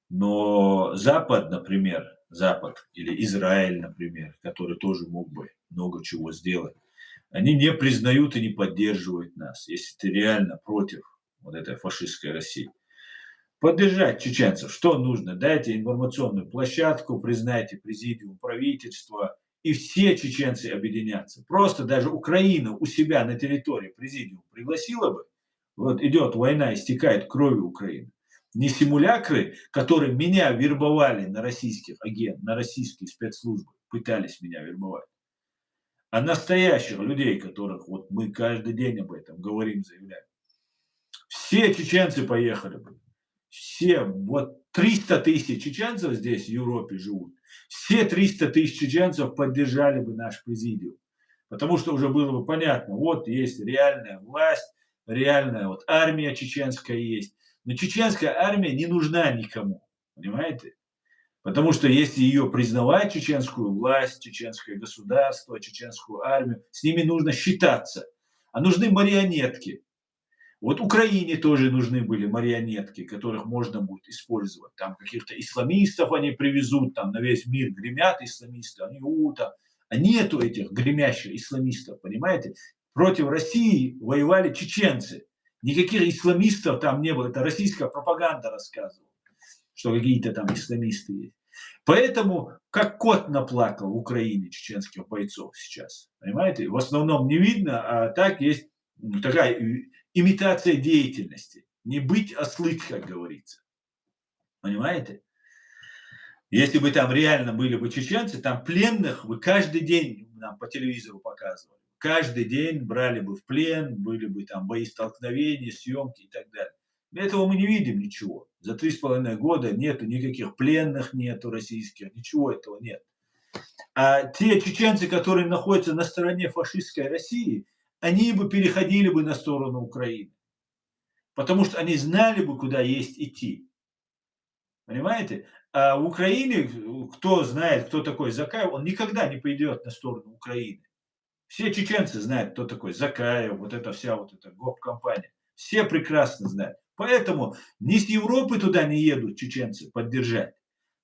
Но Запад, например, Запад или Израиль, например, который тоже мог бы много чего сделать, они не признают и не поддерживают нас, если ты реально против вот этой фашистской России. Поддержать чеченцев. Что нужно? Дайте информационную площадку, признайте президиум правительства, и все чеченцы объединятся. Просто даже Украина у себя на территории президиум пригласила бы. Вот идет война, истекает кровью Украины. Не симулякры, которые меня вербовали на российских агентов, на российские спецслужбы, пытались меня вербовать, а настоящих людей, которых вот мы каждый день об этом говорим, заявляем. Все чеченцы поехали бы. Все, вот 300 тысяч чеченцев здесь, в Европе живут. Все 300 тысяч чеченцев поддержали бы наш президиум. Потому что уже было бы понятно, вот есть реальная власть, реальная вот армия чеченская есть. Но чеченская армия не нужна никому, понимаете? Потому что если ее признавать, чеченскую власть, чеченское государство, чеченскую армию, с ними нужно считаться. А нужны марионетки. Вот Украине тоже нужны были марионетки, которых можно будет использовать. Там каких-то исламистов они привезут, там на весь мир гремят исламисты, они там. А нету этих гремящих исламистов, понимаете? Против России воевали чеченцы. Никаких исламистов там не было. Это российская пропаганда рассказывала, что какие-то там исламисты есть. Поэтому как кот наплакал в Украине чеченских бойцов сейчас. Понимаете? В основном не видно, а так есть такая имитация деятельности. Не быть, а слыть, как говорится. Понимаете? Если бы там реально были бы чеченцы, там пленных вы каждый день нам по телевизору показывали. Каждый день брали бы в плен, были бы там бои столкновения, съемки и так далее. Этого мы не видим ничего. За 3,5 года нету никаких пленных, нету российских, ничего этого нет. А те чеченцы, которые находятся на стороне фашистской России, они бы переходили бы на сторону Украины. Потому что они знали бы, куда есть идти. Понимаете? А в Украине, кто знает, кто такой Закаев, он никогда не пойдет на сторону Украины. Все чеченцы знают, кто такой Закаев, вот эта вся вот эта гоп-компания. Все прекрасно знают. Поэтому ни с Европы туда не едут чеченцы поддержать.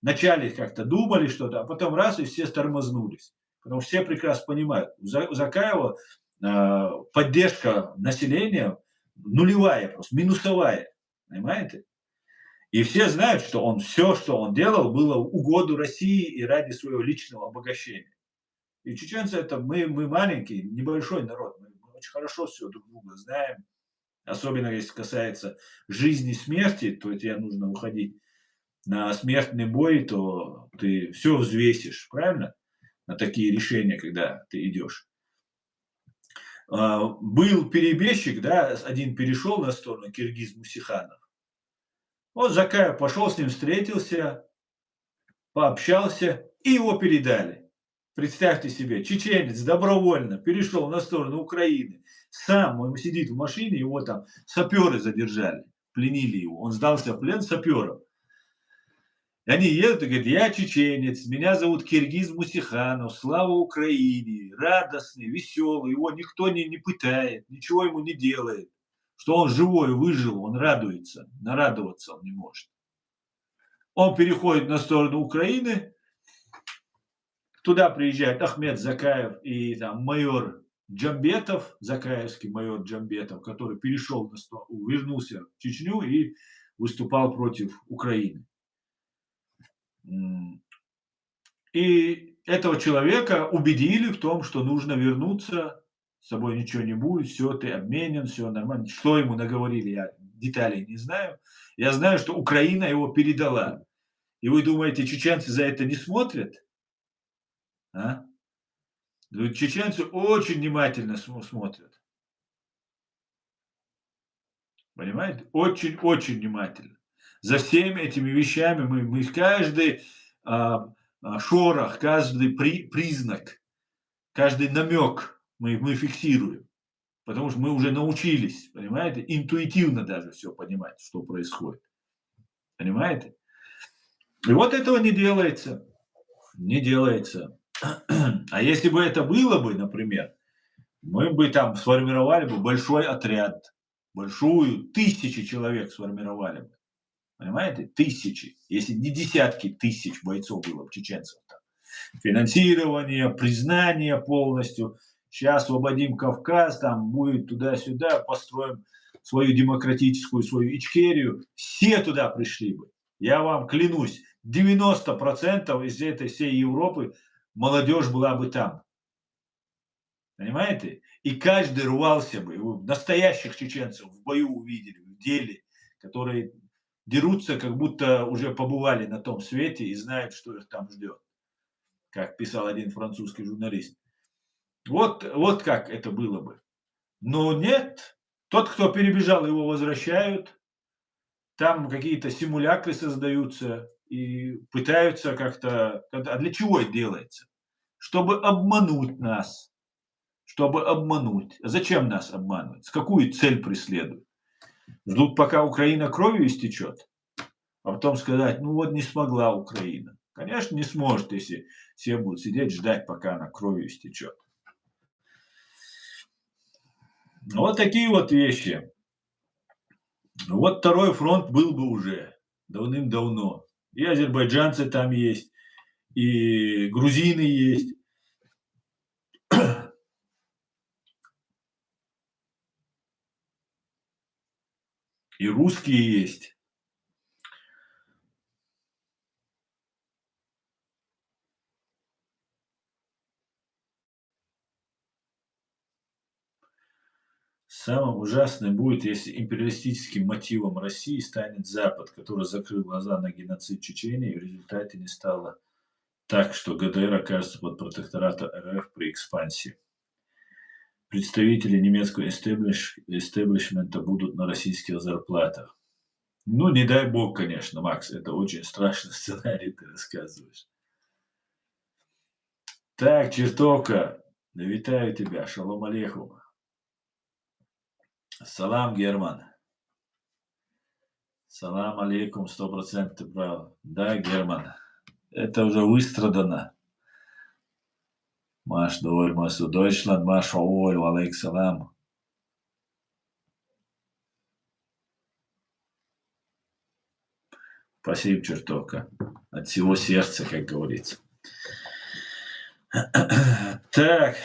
Вначале как-то думали что-то, а потом раз и все тормознулись. Потому что все прекрасно понимают, у Закаева поддержка населения нулевая просто, минусовая. Понимаете? И все знают, что он все, что он делал, было в угоду России и ради своего личного обогащения. И чеченцы это мы маленький, небольшой народ, мы очень хорошо все друг друга знаем. Особенно если касается жизни и смерти, то тебе нужно уходить на смертный бой, то ты все взвесишь, правильно? На такие решения, когда ты идешь. Был перебежчик, да, один перешел на сторону, Киргиз Мусиханов. Вот Закаев пошел с ним, встретился, пообщался, и его передали. Представьте себе, чеченец добровольно перешел на сторону Украины. Сам он сидит в машине, его там саперы задержали, пленили его. Он сдался в плен саперам. И они едут и говорят, я чеченец, меня зовут Киргиз Мусиханов, слава Украине, радостный, веселый, его никто не пытает, ничего ему не делает. Что он живой, выжил, он радуется, нарадоваться он не может. Он переходит на сторону Украины, туда приезжает Ахмед Закаев и там майор Джамбетов, закаевский майор Джамбетов, который перешел вернулся в Чечню и выступал против Украины. И этого человека убедили в том, что нужно вернуться, с собой ничего не будет, все, ты обменен, все нормально. Что ему наговорили, я деталей не знаю. Я знаю, что Украина его передала. И вы думаете, чеченцы за это не смотрят? А? Чеченцы очень внимательно смотрят. Понимаете? Очень-очень внимательно. За всеми этими вещами мы каждый шорох, каждый признак, каждый намек мы фиксируем. Потому что мы уже научились, понимаете, интуитивно даже все понимать, что происходит. Понимаете? И вот этого не делается. Не делается. А если бы это было бы, например, мы бы там сформировали бы большой отряд, большую, тысячи человек сформировали бы. Понимаете? Тысячи, если не десятки тысяч бойцов было бы чеченцев. Там. Финансирование, признание полностью. Сейчас освободим Кавказ, там будет туда-сюда, построим свою демократическую, свою Ичкерию. Все туда пришли бы. Я вам клянусь, 90% из этой всей Европы молодежь была бы там. Понимаете? И каждый рвался бы. Настоящих чеченцев в бою увидели, в деле, которые дерутся, как будто уже побывали на том свете и знают, что их там ждет, как писал один французский журналист. Вот как это было бы. Но нет, тот, кто перебежал, его возвращают, там какие-то симулякры создаются и пытаются как-то... А для чего это делается? Чтобы обмануть нас, чтобы обмануть. А зачем нас обманывать? С какую цель преследуют? Ждут, пока Украина кровью истечет, а потом сказать, ну вот не смогла Украина. Конечно, не сможет, если все будут сидеть, ждать, пока она кровью истечет. Вот такие вот вещи. Вот второй фронт был бы уже давным-давно. И азербайджанцы там есть, и грузины есть. И русские есть. Самым ужасным будет, если империалистическим мотивом России станет Запад, который закрыл глаза на геноцид Чечении, и в результате не стало так, что ГДР окажется под протекторатом РФ при экспансии. Представители немецкого истеблишмента будут на российских зарплатах. Ну, не дай бог, конечно, Макс, это очень страшный сценарий ты рассказываешь. Так, чертовка, витаю тебя, шалом алейхум. Салам, Герман. Салам алейкум, 100% ты прав. Да, Герман, это уже выстрадано. Маш доволь масу Deutschland, Маш оволь, алейк салам. Спасибо, чертовка. От всего сердца, как говорится. Так.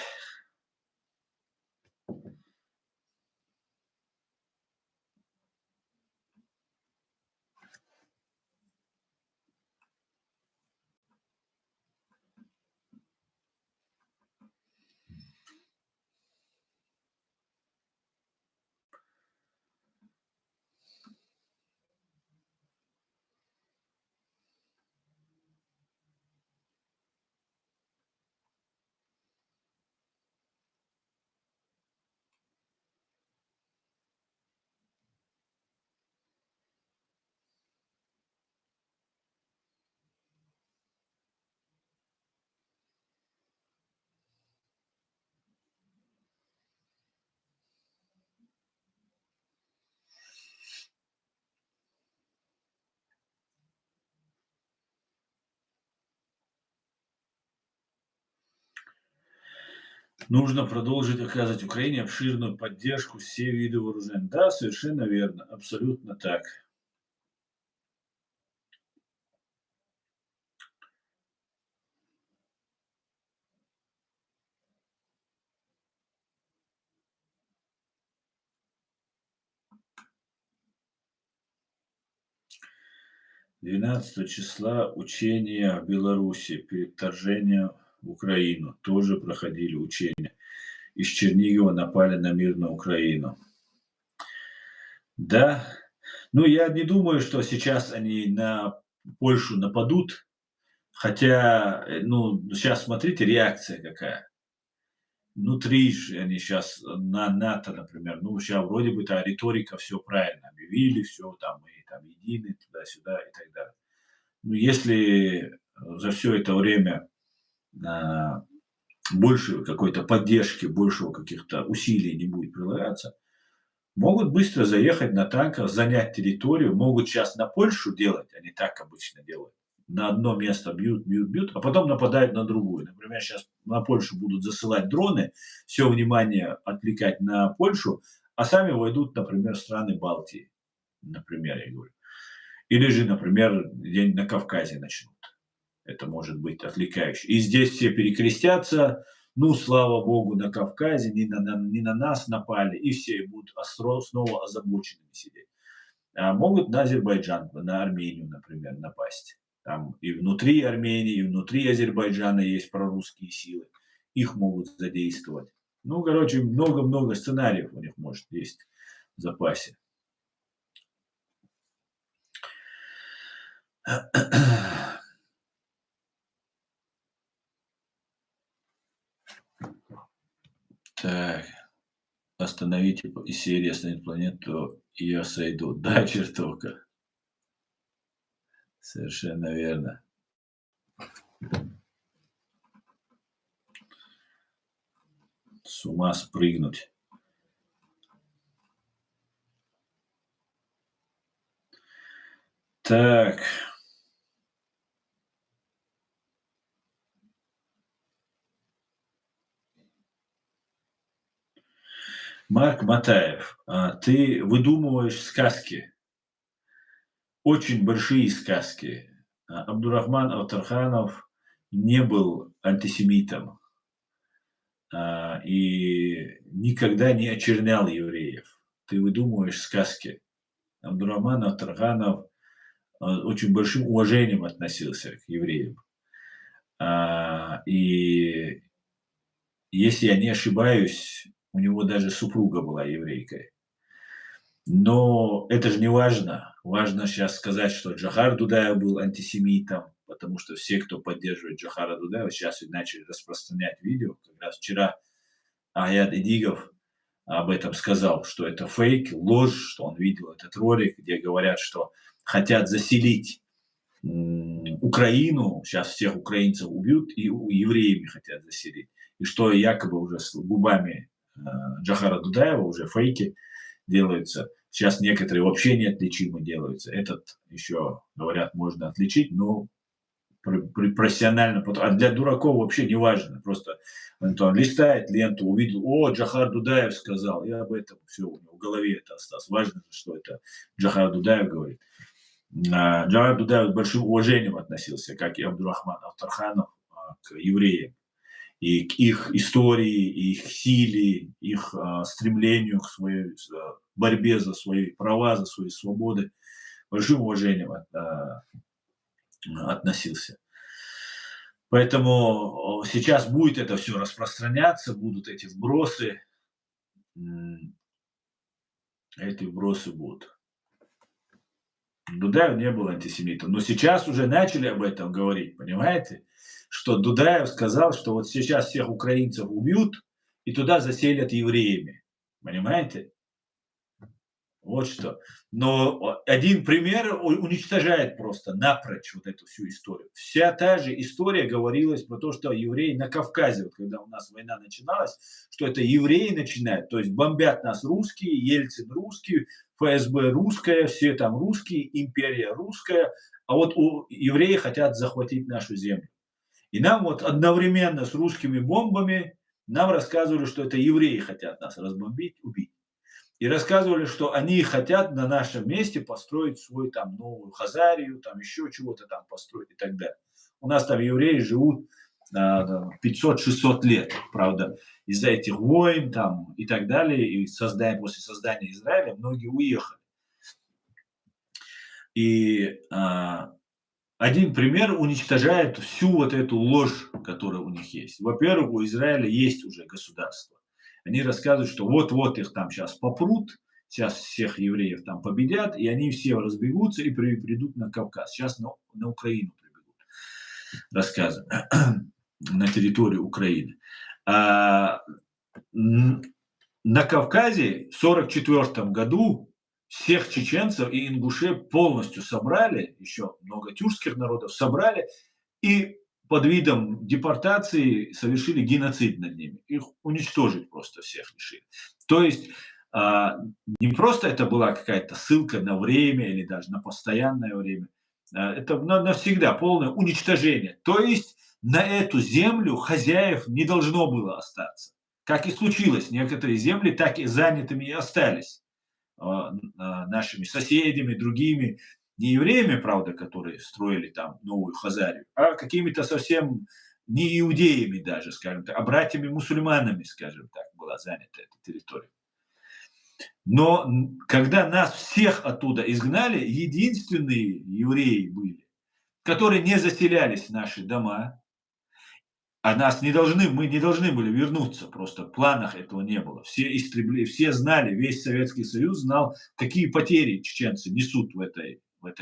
Нужно продолжить оказывать Украине обширную поддержку, все виды вооружений. Да, совершенно верно, абсолютно так. Двенадцатого числа учения в Беларуси перед вторжением в Украину. Тоже проходили учения. Из Чернигова напали на мирную Украину. Да, ну я не думаю, что сейчас они на Польшу нападут, хотя, ну, сейчас смотрите, реакция какая. Внутри же они сейчас на НАТО, например, ну, сейчас вроде бы та риторика все правильно объявили, все там, мы там едины, туда-сюда и так далее. Но если за все это время а, больше какой-то поддержки, большего каких-то усилий не будет прилагаться, могут быстро заехать на танках, занять территорию, могут сейчас на Польшу делать, они так обычно делают. На одно место бьют, бьют, бьют, а потом нападают на другую. Например, сейчас на Польшу будут засылать дроны, все внимание отвлекать на Польшу, а сами войдут, например, в страны Балтии. Например, я говорю. Или же, например, где-нибудь на Кавказе начнут. Это может быть отвлекающе. И здесь все перекрестятся, ну, слава богу, на Кавказе не на нас напали, и все будут снова озабоченными сидеть. А могут на Азербайджан, на Армению, например, напасть. Там и внутри Армении, и внутри Азербайджана есть прорусские силы. Их могут задействовать. Ну, короче, много-много сценариев у них может есть в запасе. Так, остановите из серии "Остановить планету", и я сойду. Да, чертовка. Совершенно верно. С ума спрыгнуть. Так, Марк Матаев, ты выдумываешь сказки, очень большие сказки. Абдурахман Алтарханов не был антисемитом, и никогда не очернял евреев. Ты выдумываешь сказки. Абдурахман Алтарханов очень большим уважением относился к евреям. И если я не ошибаюсь, у него даже супруга была еврейкой. Но это же не важно. Важно сейчас сказать, что Джохар Дудаев был антисемитом, потому что все, кто поддерживает Джохара Дудаева, сейчас и начали распространять видео. Как раз вчера Аят Эдигов об этом сказал, что это фейк, ложь, что он видел этот ролик, где говорят, что хотят заселить Украину, сейчас всех украинцев убьют, и евреями хотят заселить. И что якобы уже с губами Джохара Дудаева уже фейки делаются. Сейчас некоторые вообще неотличимы делаются. Этот еще, говорят, можно отличить, но профессионально. А для дураков вообще не важно. Просто он там листает ленту, увидел, о, Джохар Дудаев сказал, и об этом все у него в голове это осталось. Важно, что это Джохар Дудаев говорит. Джохар Дудаев с большим уважением относился, как и Абдурахман Алтарханов, к евреям. И к их истории, их силе, их стремлению к своей борьбе за свои права, за свои свободы большим уважением относился. Поэтому сейчас будет это все распространяться, будут эти вбросы. Эти вбросы будут. Дудаев не был антисемитом, но сейчас уже начали об этом говорить, понимаете? Что Дудаев сказал, что вот сейчас всех украинцев убьют и туда заселят евреями, понимаете? Вот что. Но один пример уничтожает просто напрочь вот эту всю историю. Вся та же история говорилась про то, что евреи на Кавказе, вот когда у нас война начиналась, что это евреи начинают, то есть бомбят нас русские, Ельцин русский, ФСБ русская, все там русские, империя русская, а вот евреи хотят захватить нашу землю. И нам вот одновременно с русскими бомбами нам рассказывали, что это евреи хотят нас разбомбить, убить. И рассказывали, что они хотят на нашем месте построить свою там новую Хазарию, там еще чего-то там построить и так далее. У нас там евреи живут 500-600 лет, правда, из-за этих войн там и так далее, и после создания Израиля многие уехали. И один пример уничтожает всю вот эту ложь, которая у них есть. Во-первых, у Израиля есть уже государство. Они рассказывают, что вот-вот их там сейчас попрут, сейчас всех евреев там победят, и они все разбегутся и придут на Кавказ. Сейчас на Украину прибегут, рассказывают, на территорию Украины. На Кавказе в 1944 году всех чеченцев и ингушей полностью собрали, еще много тюркских народов собрали, и под видом депортации совершили геноцид над ними. Их уничтожить просто всех решили. То есть не просто это была какая-то ссылка на время или даже на постоянное время. Это навсегда полное уничтожение. То есть на эту землю хозяев не должно было остаться. Как и случилось, некоторые земли так и занятыми и остались нашими соседями, другими, не евреями, правда, которые строили там новую Хазарию, а какими-то совсем не иудеями даже, скажем так, а братьями-мусульманами, скажем так, была занята эта территория. Но когда нас всех оттуда изгнали, единственные евреи были, которые не заселялись в наши дома, а мы не должны были вернуться, просто в планах этого не было. Все истребли, все знали, весь Советский Союз знал, какие потери чеченцы несут в этой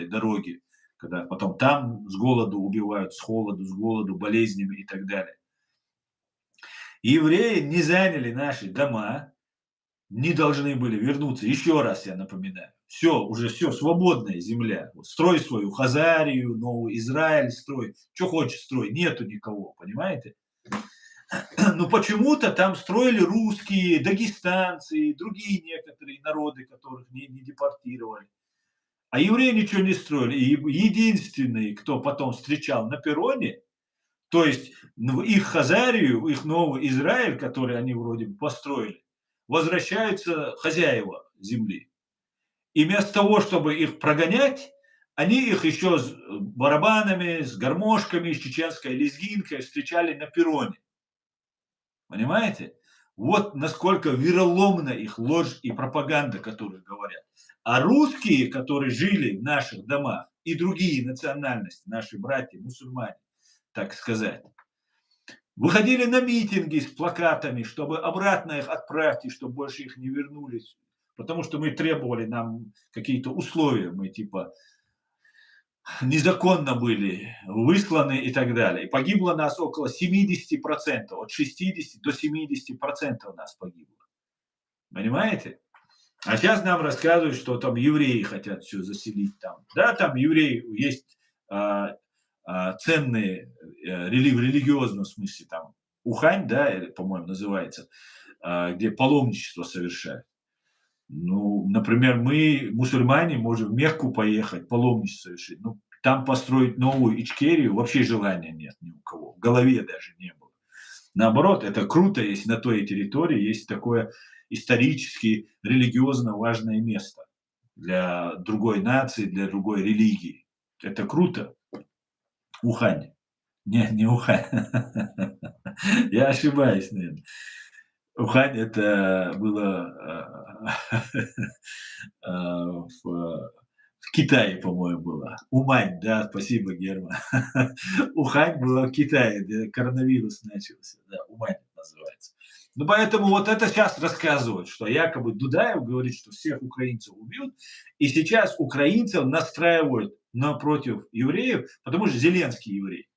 дороге когда потом там с голоду убивают, с холоду, с голоду, болезнями и так далее. Евреи не заняли наши дома, не должны были вернуться. Еще раз я напоминаю. Все, уже все, свободная земля. Вот строй свою Хазарию, Новый Израиль строй. Что хочешь строй, нету никого, понимаете? Но почему-то там строили русские, дагестанцы, другие некоторые народы, которых не депортировали. А евреи ничего не строили. И единственный, кто потом встречал на перроне, то есть их Хазарию, их Новый Израиль, который они вроде бы построили, возвращаются хозяева земли. И вместо того, чтобы их прогонять, они их еще с барабанами, с гармошками, с чеченской лезгинкой встречали на перроне. Понимаете? Вот насколько вероломна их ложь и пропаганда, которую говорят. А русские, которые жили в наших домах, и другие национальности, наши братья, мусульмане, так сказать, выходили на митинги с плакатами, чтобы обратно их отправить, и чтобы больше их не вернулись. Потому что мы требовали нам какие-то условия, мы типа незаконно были высланы и так далее. И погибло нас около 70%, от 60 до 70% нас погибло. Понимаете? А сейчас нам рассказывают, что там евреи хотят все заселить там. Да, там евреи есть ценные в религиозном смысле, там Ухань, да, по-моему, называется, где паломничество совершают. Ну, например, мы, мусульмане, можем в Мекку поехать, паломничество совершить. Ну, там построить новую Ичкерию вообще желания нет ни у кого. В голове даже не было. Наоборот, это круто, если на той территории есть такое исторически, религиозно важное место для другой нации, для другой религии. Это круто. Ухань. Не Ухань. Я ошибаюсь, наверное. Ухань это было в Китае, по-моему, было. Умань, да, спасибо, Герман. Ухань была в Китае, где коронавирус начался. Да, Умань называется. Ну, поэтому вот это сейчас рассказывают, что якобы Дудаев говорит, что всех украинцев убьют, и сейчас украинцев настраивают напротив евреев, потому что Зеленский еврей.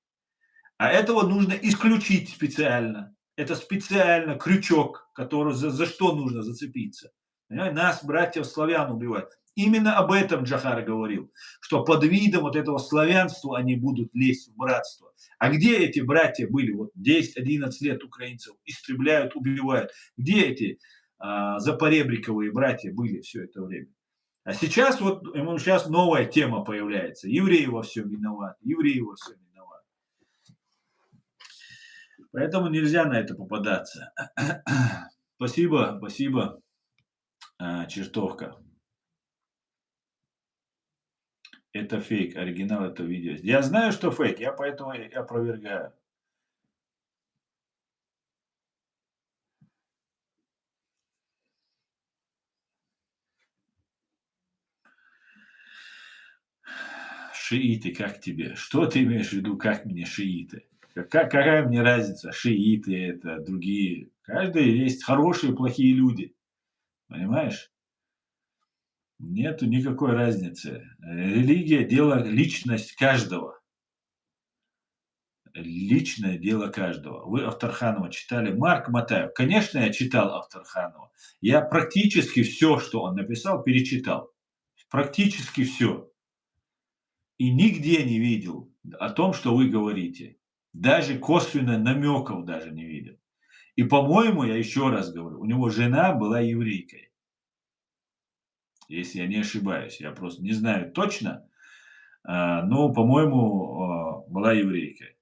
А этого нужно исключить специально. Это специально крючок, который за что нужно зацепиться. Понимаете? Нас, братьев славян, убивают. Именно об этом Джахар говорил, что под видом вот этого славянства они будут лезть в братство. А где эти братья были? Вот 10-11 лет украинцев истребляют, убивают. Где эти запоребриковые братья были все это время? А сейчас вот ему сейчас новая тема появляется. Евреи во всем виноваты, евреи во всем виноваты. Поэтому нельзя на это попадаться. Спасибо, спасибо, чертовка. Это фейк, оригинал это видео. Я знаю, что фейк, я поэтому и опровергаю. Шииты, как тебе? Что ты имеешь в виду, как мне шииты? Какая мне разница, шииты это, другие? Каждый есть хорошие и плохие люди. Понимаешь? Нету никакой разницы. Религия – дело, личность каждого. Личное дело каждого. Вы Авторханова читали? Марк Матаев. Конечно, я читал Авторханова. Я практически все, что он написал, перечитал. Практически все. И нигде не видел о том, что вы говорите. Даже косвенно намеков даже не видел. И, по-моему, я еще раз говорю, у него жена была еврейкой. Если я не ошибаюсь. Я просто не знаю точно, но, по-моему, была еврейкой.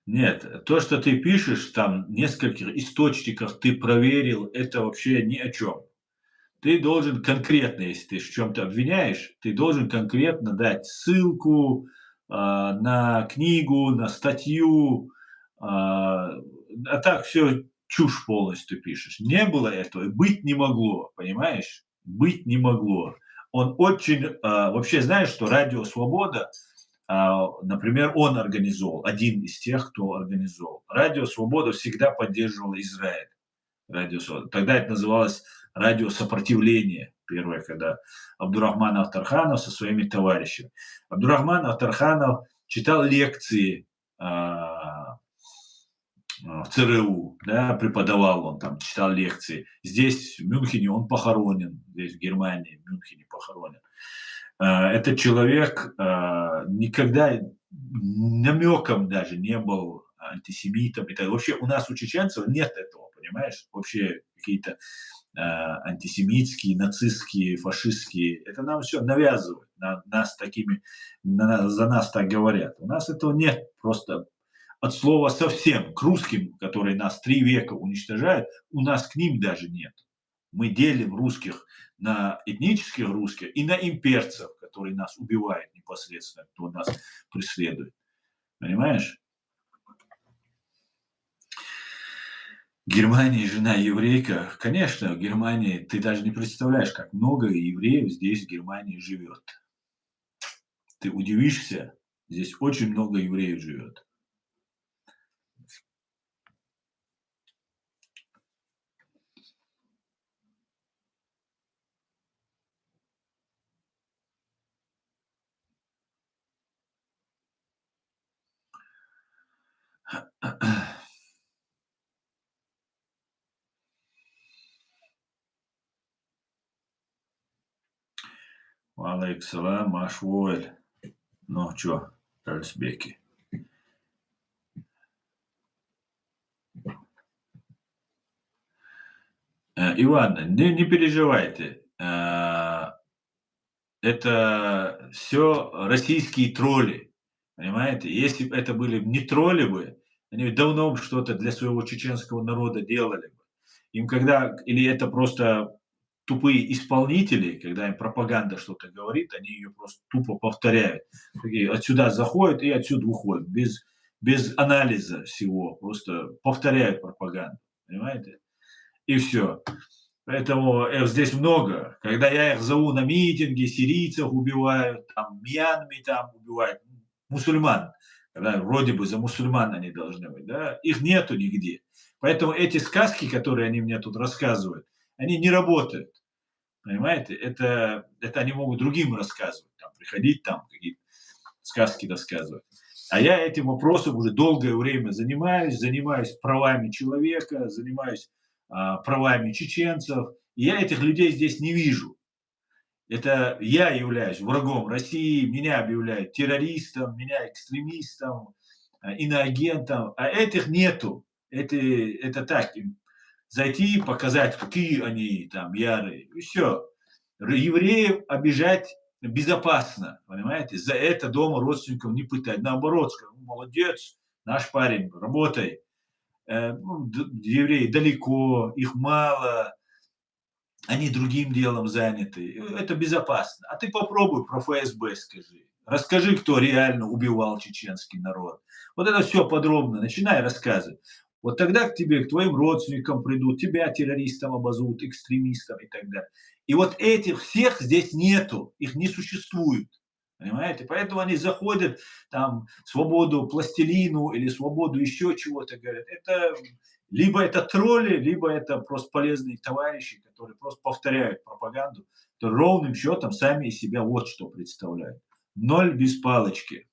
Нет, то, что ты пишешь там в нескольких источниках, ты проверил, это вообще ни о чем. ты должен конкретно, если ты в чем-то обвиняешь, ты должен конкретно дать ссылку, на книгу, на статью, а так все чушь полностью пишешь. Не было этого, и быть не могло, понимаешь? Быть не могло. Он очень, вообще знаешь, что Радио Свобода, например, он организовал, один из тех, кто организовал. Радио Свобода всегда поддерживал Израиль. Радио Свобода. Тогда это называлось радио сопротивления. Первое, когда Абдурахман Ахтарханов со своими товарищами. Абдурахман Ахтарханов читал лекции в ЦРУ, да, преподавал он там, читал лекции. Здесь, в Мюнхене, он похоронен, здесь, в Германии, в Мюнхене похоронен. Этот человек никогда намеком даже не был антисемитом. Это вообще у нас, у чеченцев, нет этого, понимаешь? Вообще какие-то антисемитские, нацистские, фашистские. Это нам все навязывают. Нас такими, за нас так говорят. У нас этого нет. Просто от слова совсем. К русским, которые нас 3 века уничтожают, у нас к ним даже нет. Мы делим русских на этнических русских и на имперцев, которые нас убивают непосредственно, кто нас преследует. Понимаешь? Германия, жена еврейка. Конечно, в Германии ты даже не представляешь, как много евреев здесь, в Германии, живет. Ты удивишься, здесь очень много евреев живет. Алейкум Машвуэль. Ну чё, Ральсбеки? Иван, не переживайте. Это все российские тролли, понимаете? Если бы это были не тролли бы, они давно бы что-то для своего чеченского народа делали бы. Им когда или это просто тупые исполнители, когда им пропаганда что-то говорит, они ее просто тупо повторяют. Такие отсюда заходят и отсюда выходят, без анализа всего, просто повторяют пропаганду, понимаете? И все. Поэтому их здесь много. Когда я их зову на митинги, сирийцев убивают, там, Мьянми там убивают, мусульман, когда вроде бы за мусульман они должны быть, да, их нету нигде. Поэтому эти сказки, которые они мне тут рассказывают, они не работают. Понимаете? Это они могут другим рассказывать, там, приходить там, какие-то сказки рассказывать. А я этим вопросом уже долгое время занимаюсь правами человека, занимаюсь правами чеченцев. И я этих людей здесь не вижу. Это я являюсь врагом России, меня объявляют террористом, меня экстремистом, иноагентом, а этих нету. Это так, им зайти, показать, какие они там ярые, и все. Евреев обижать безопасно, понимаете? За это дома родственников не пытать. Наоборот, скажу, молодец, наш парень, работай. Евреи далеко, их мало, они другим делом заняты. Это безопасно. А ты попробуй про ФСБ скажи. Расскажи, кто реально убивал чеченский народ. Вот это все подробно. Начинай рассказывать. Вот тогда к тебе, к твоим родственникам придут, тебя террористом обозовут, экстремистом и так далее. И вот этих всех здесь нету, их не существует. Понимаете? Поэтому они заходят, там, свободу пластилину или свободу еще чего-то говорят. Либо это тролли, либо это просто полезные товарищи, которые просто повторяют пропаганду, то ровным счетом сами из себя вот что представляют. Ноль без палочки.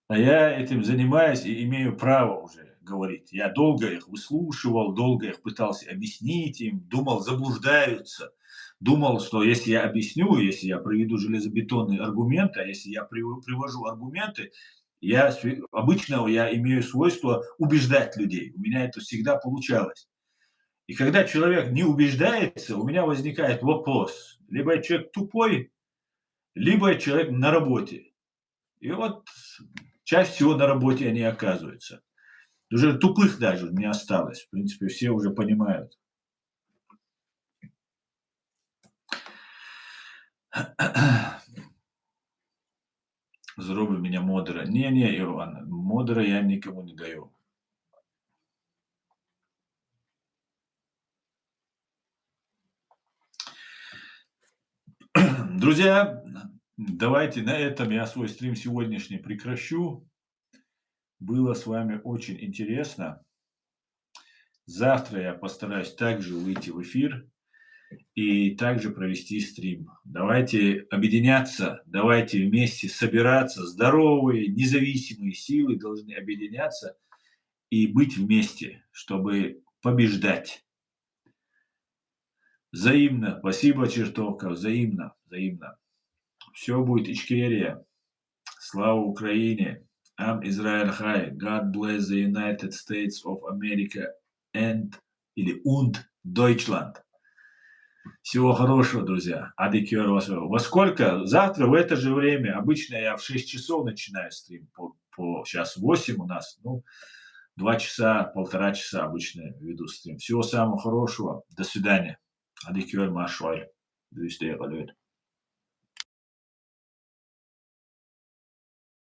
А я этим занимаюсь и имею право уже говорить. Я долго их выслушивал, долго их пытался объяснить им, думал, заблуждаются. Думал, что если я объясню, если я приведу железобетонные аргументы, а если я привожу аргументы, обычно я имею свойство убеждать людей. У меня это всегда получалось. И когда человек не убеждается, у меня возникает вопрос. Либо человек тупой, либо человек на работе. И вот чаще всего на работе они оказываются. Уже тупых даже не осталось. В принципе, все уже понимают. Зроби меня модера. Не, Иван, модера я никому не даю. Друзья, давайте на этом я свой стрим сегодняшний прекращу. Было с вами очень интересно. Завтра я постараюсь также выйти в эфир и также провести стрим. Давайте объединяться, давайте вместе собираться. Здоровые, независимые силы должны объединяться и быть вместе, чтобы побеждать. Взаимно. Спасибо, чертовка. Взаимно. Взаимно. Все будет Ичкерия. Слава Украине. I'm Israel High. God bless the United States of America und Deutschland. Всего хорошего, друзья. Адикер вас. Во сколько? Завтра в это же время. Обычно я в 6 часов начинаю стрим. Сейчас 8 у нас. Ну, 2 часа, полтора часа обычно веду стрим. Всего самого хорошего. До свидания. Adikör Marshall. Du ist der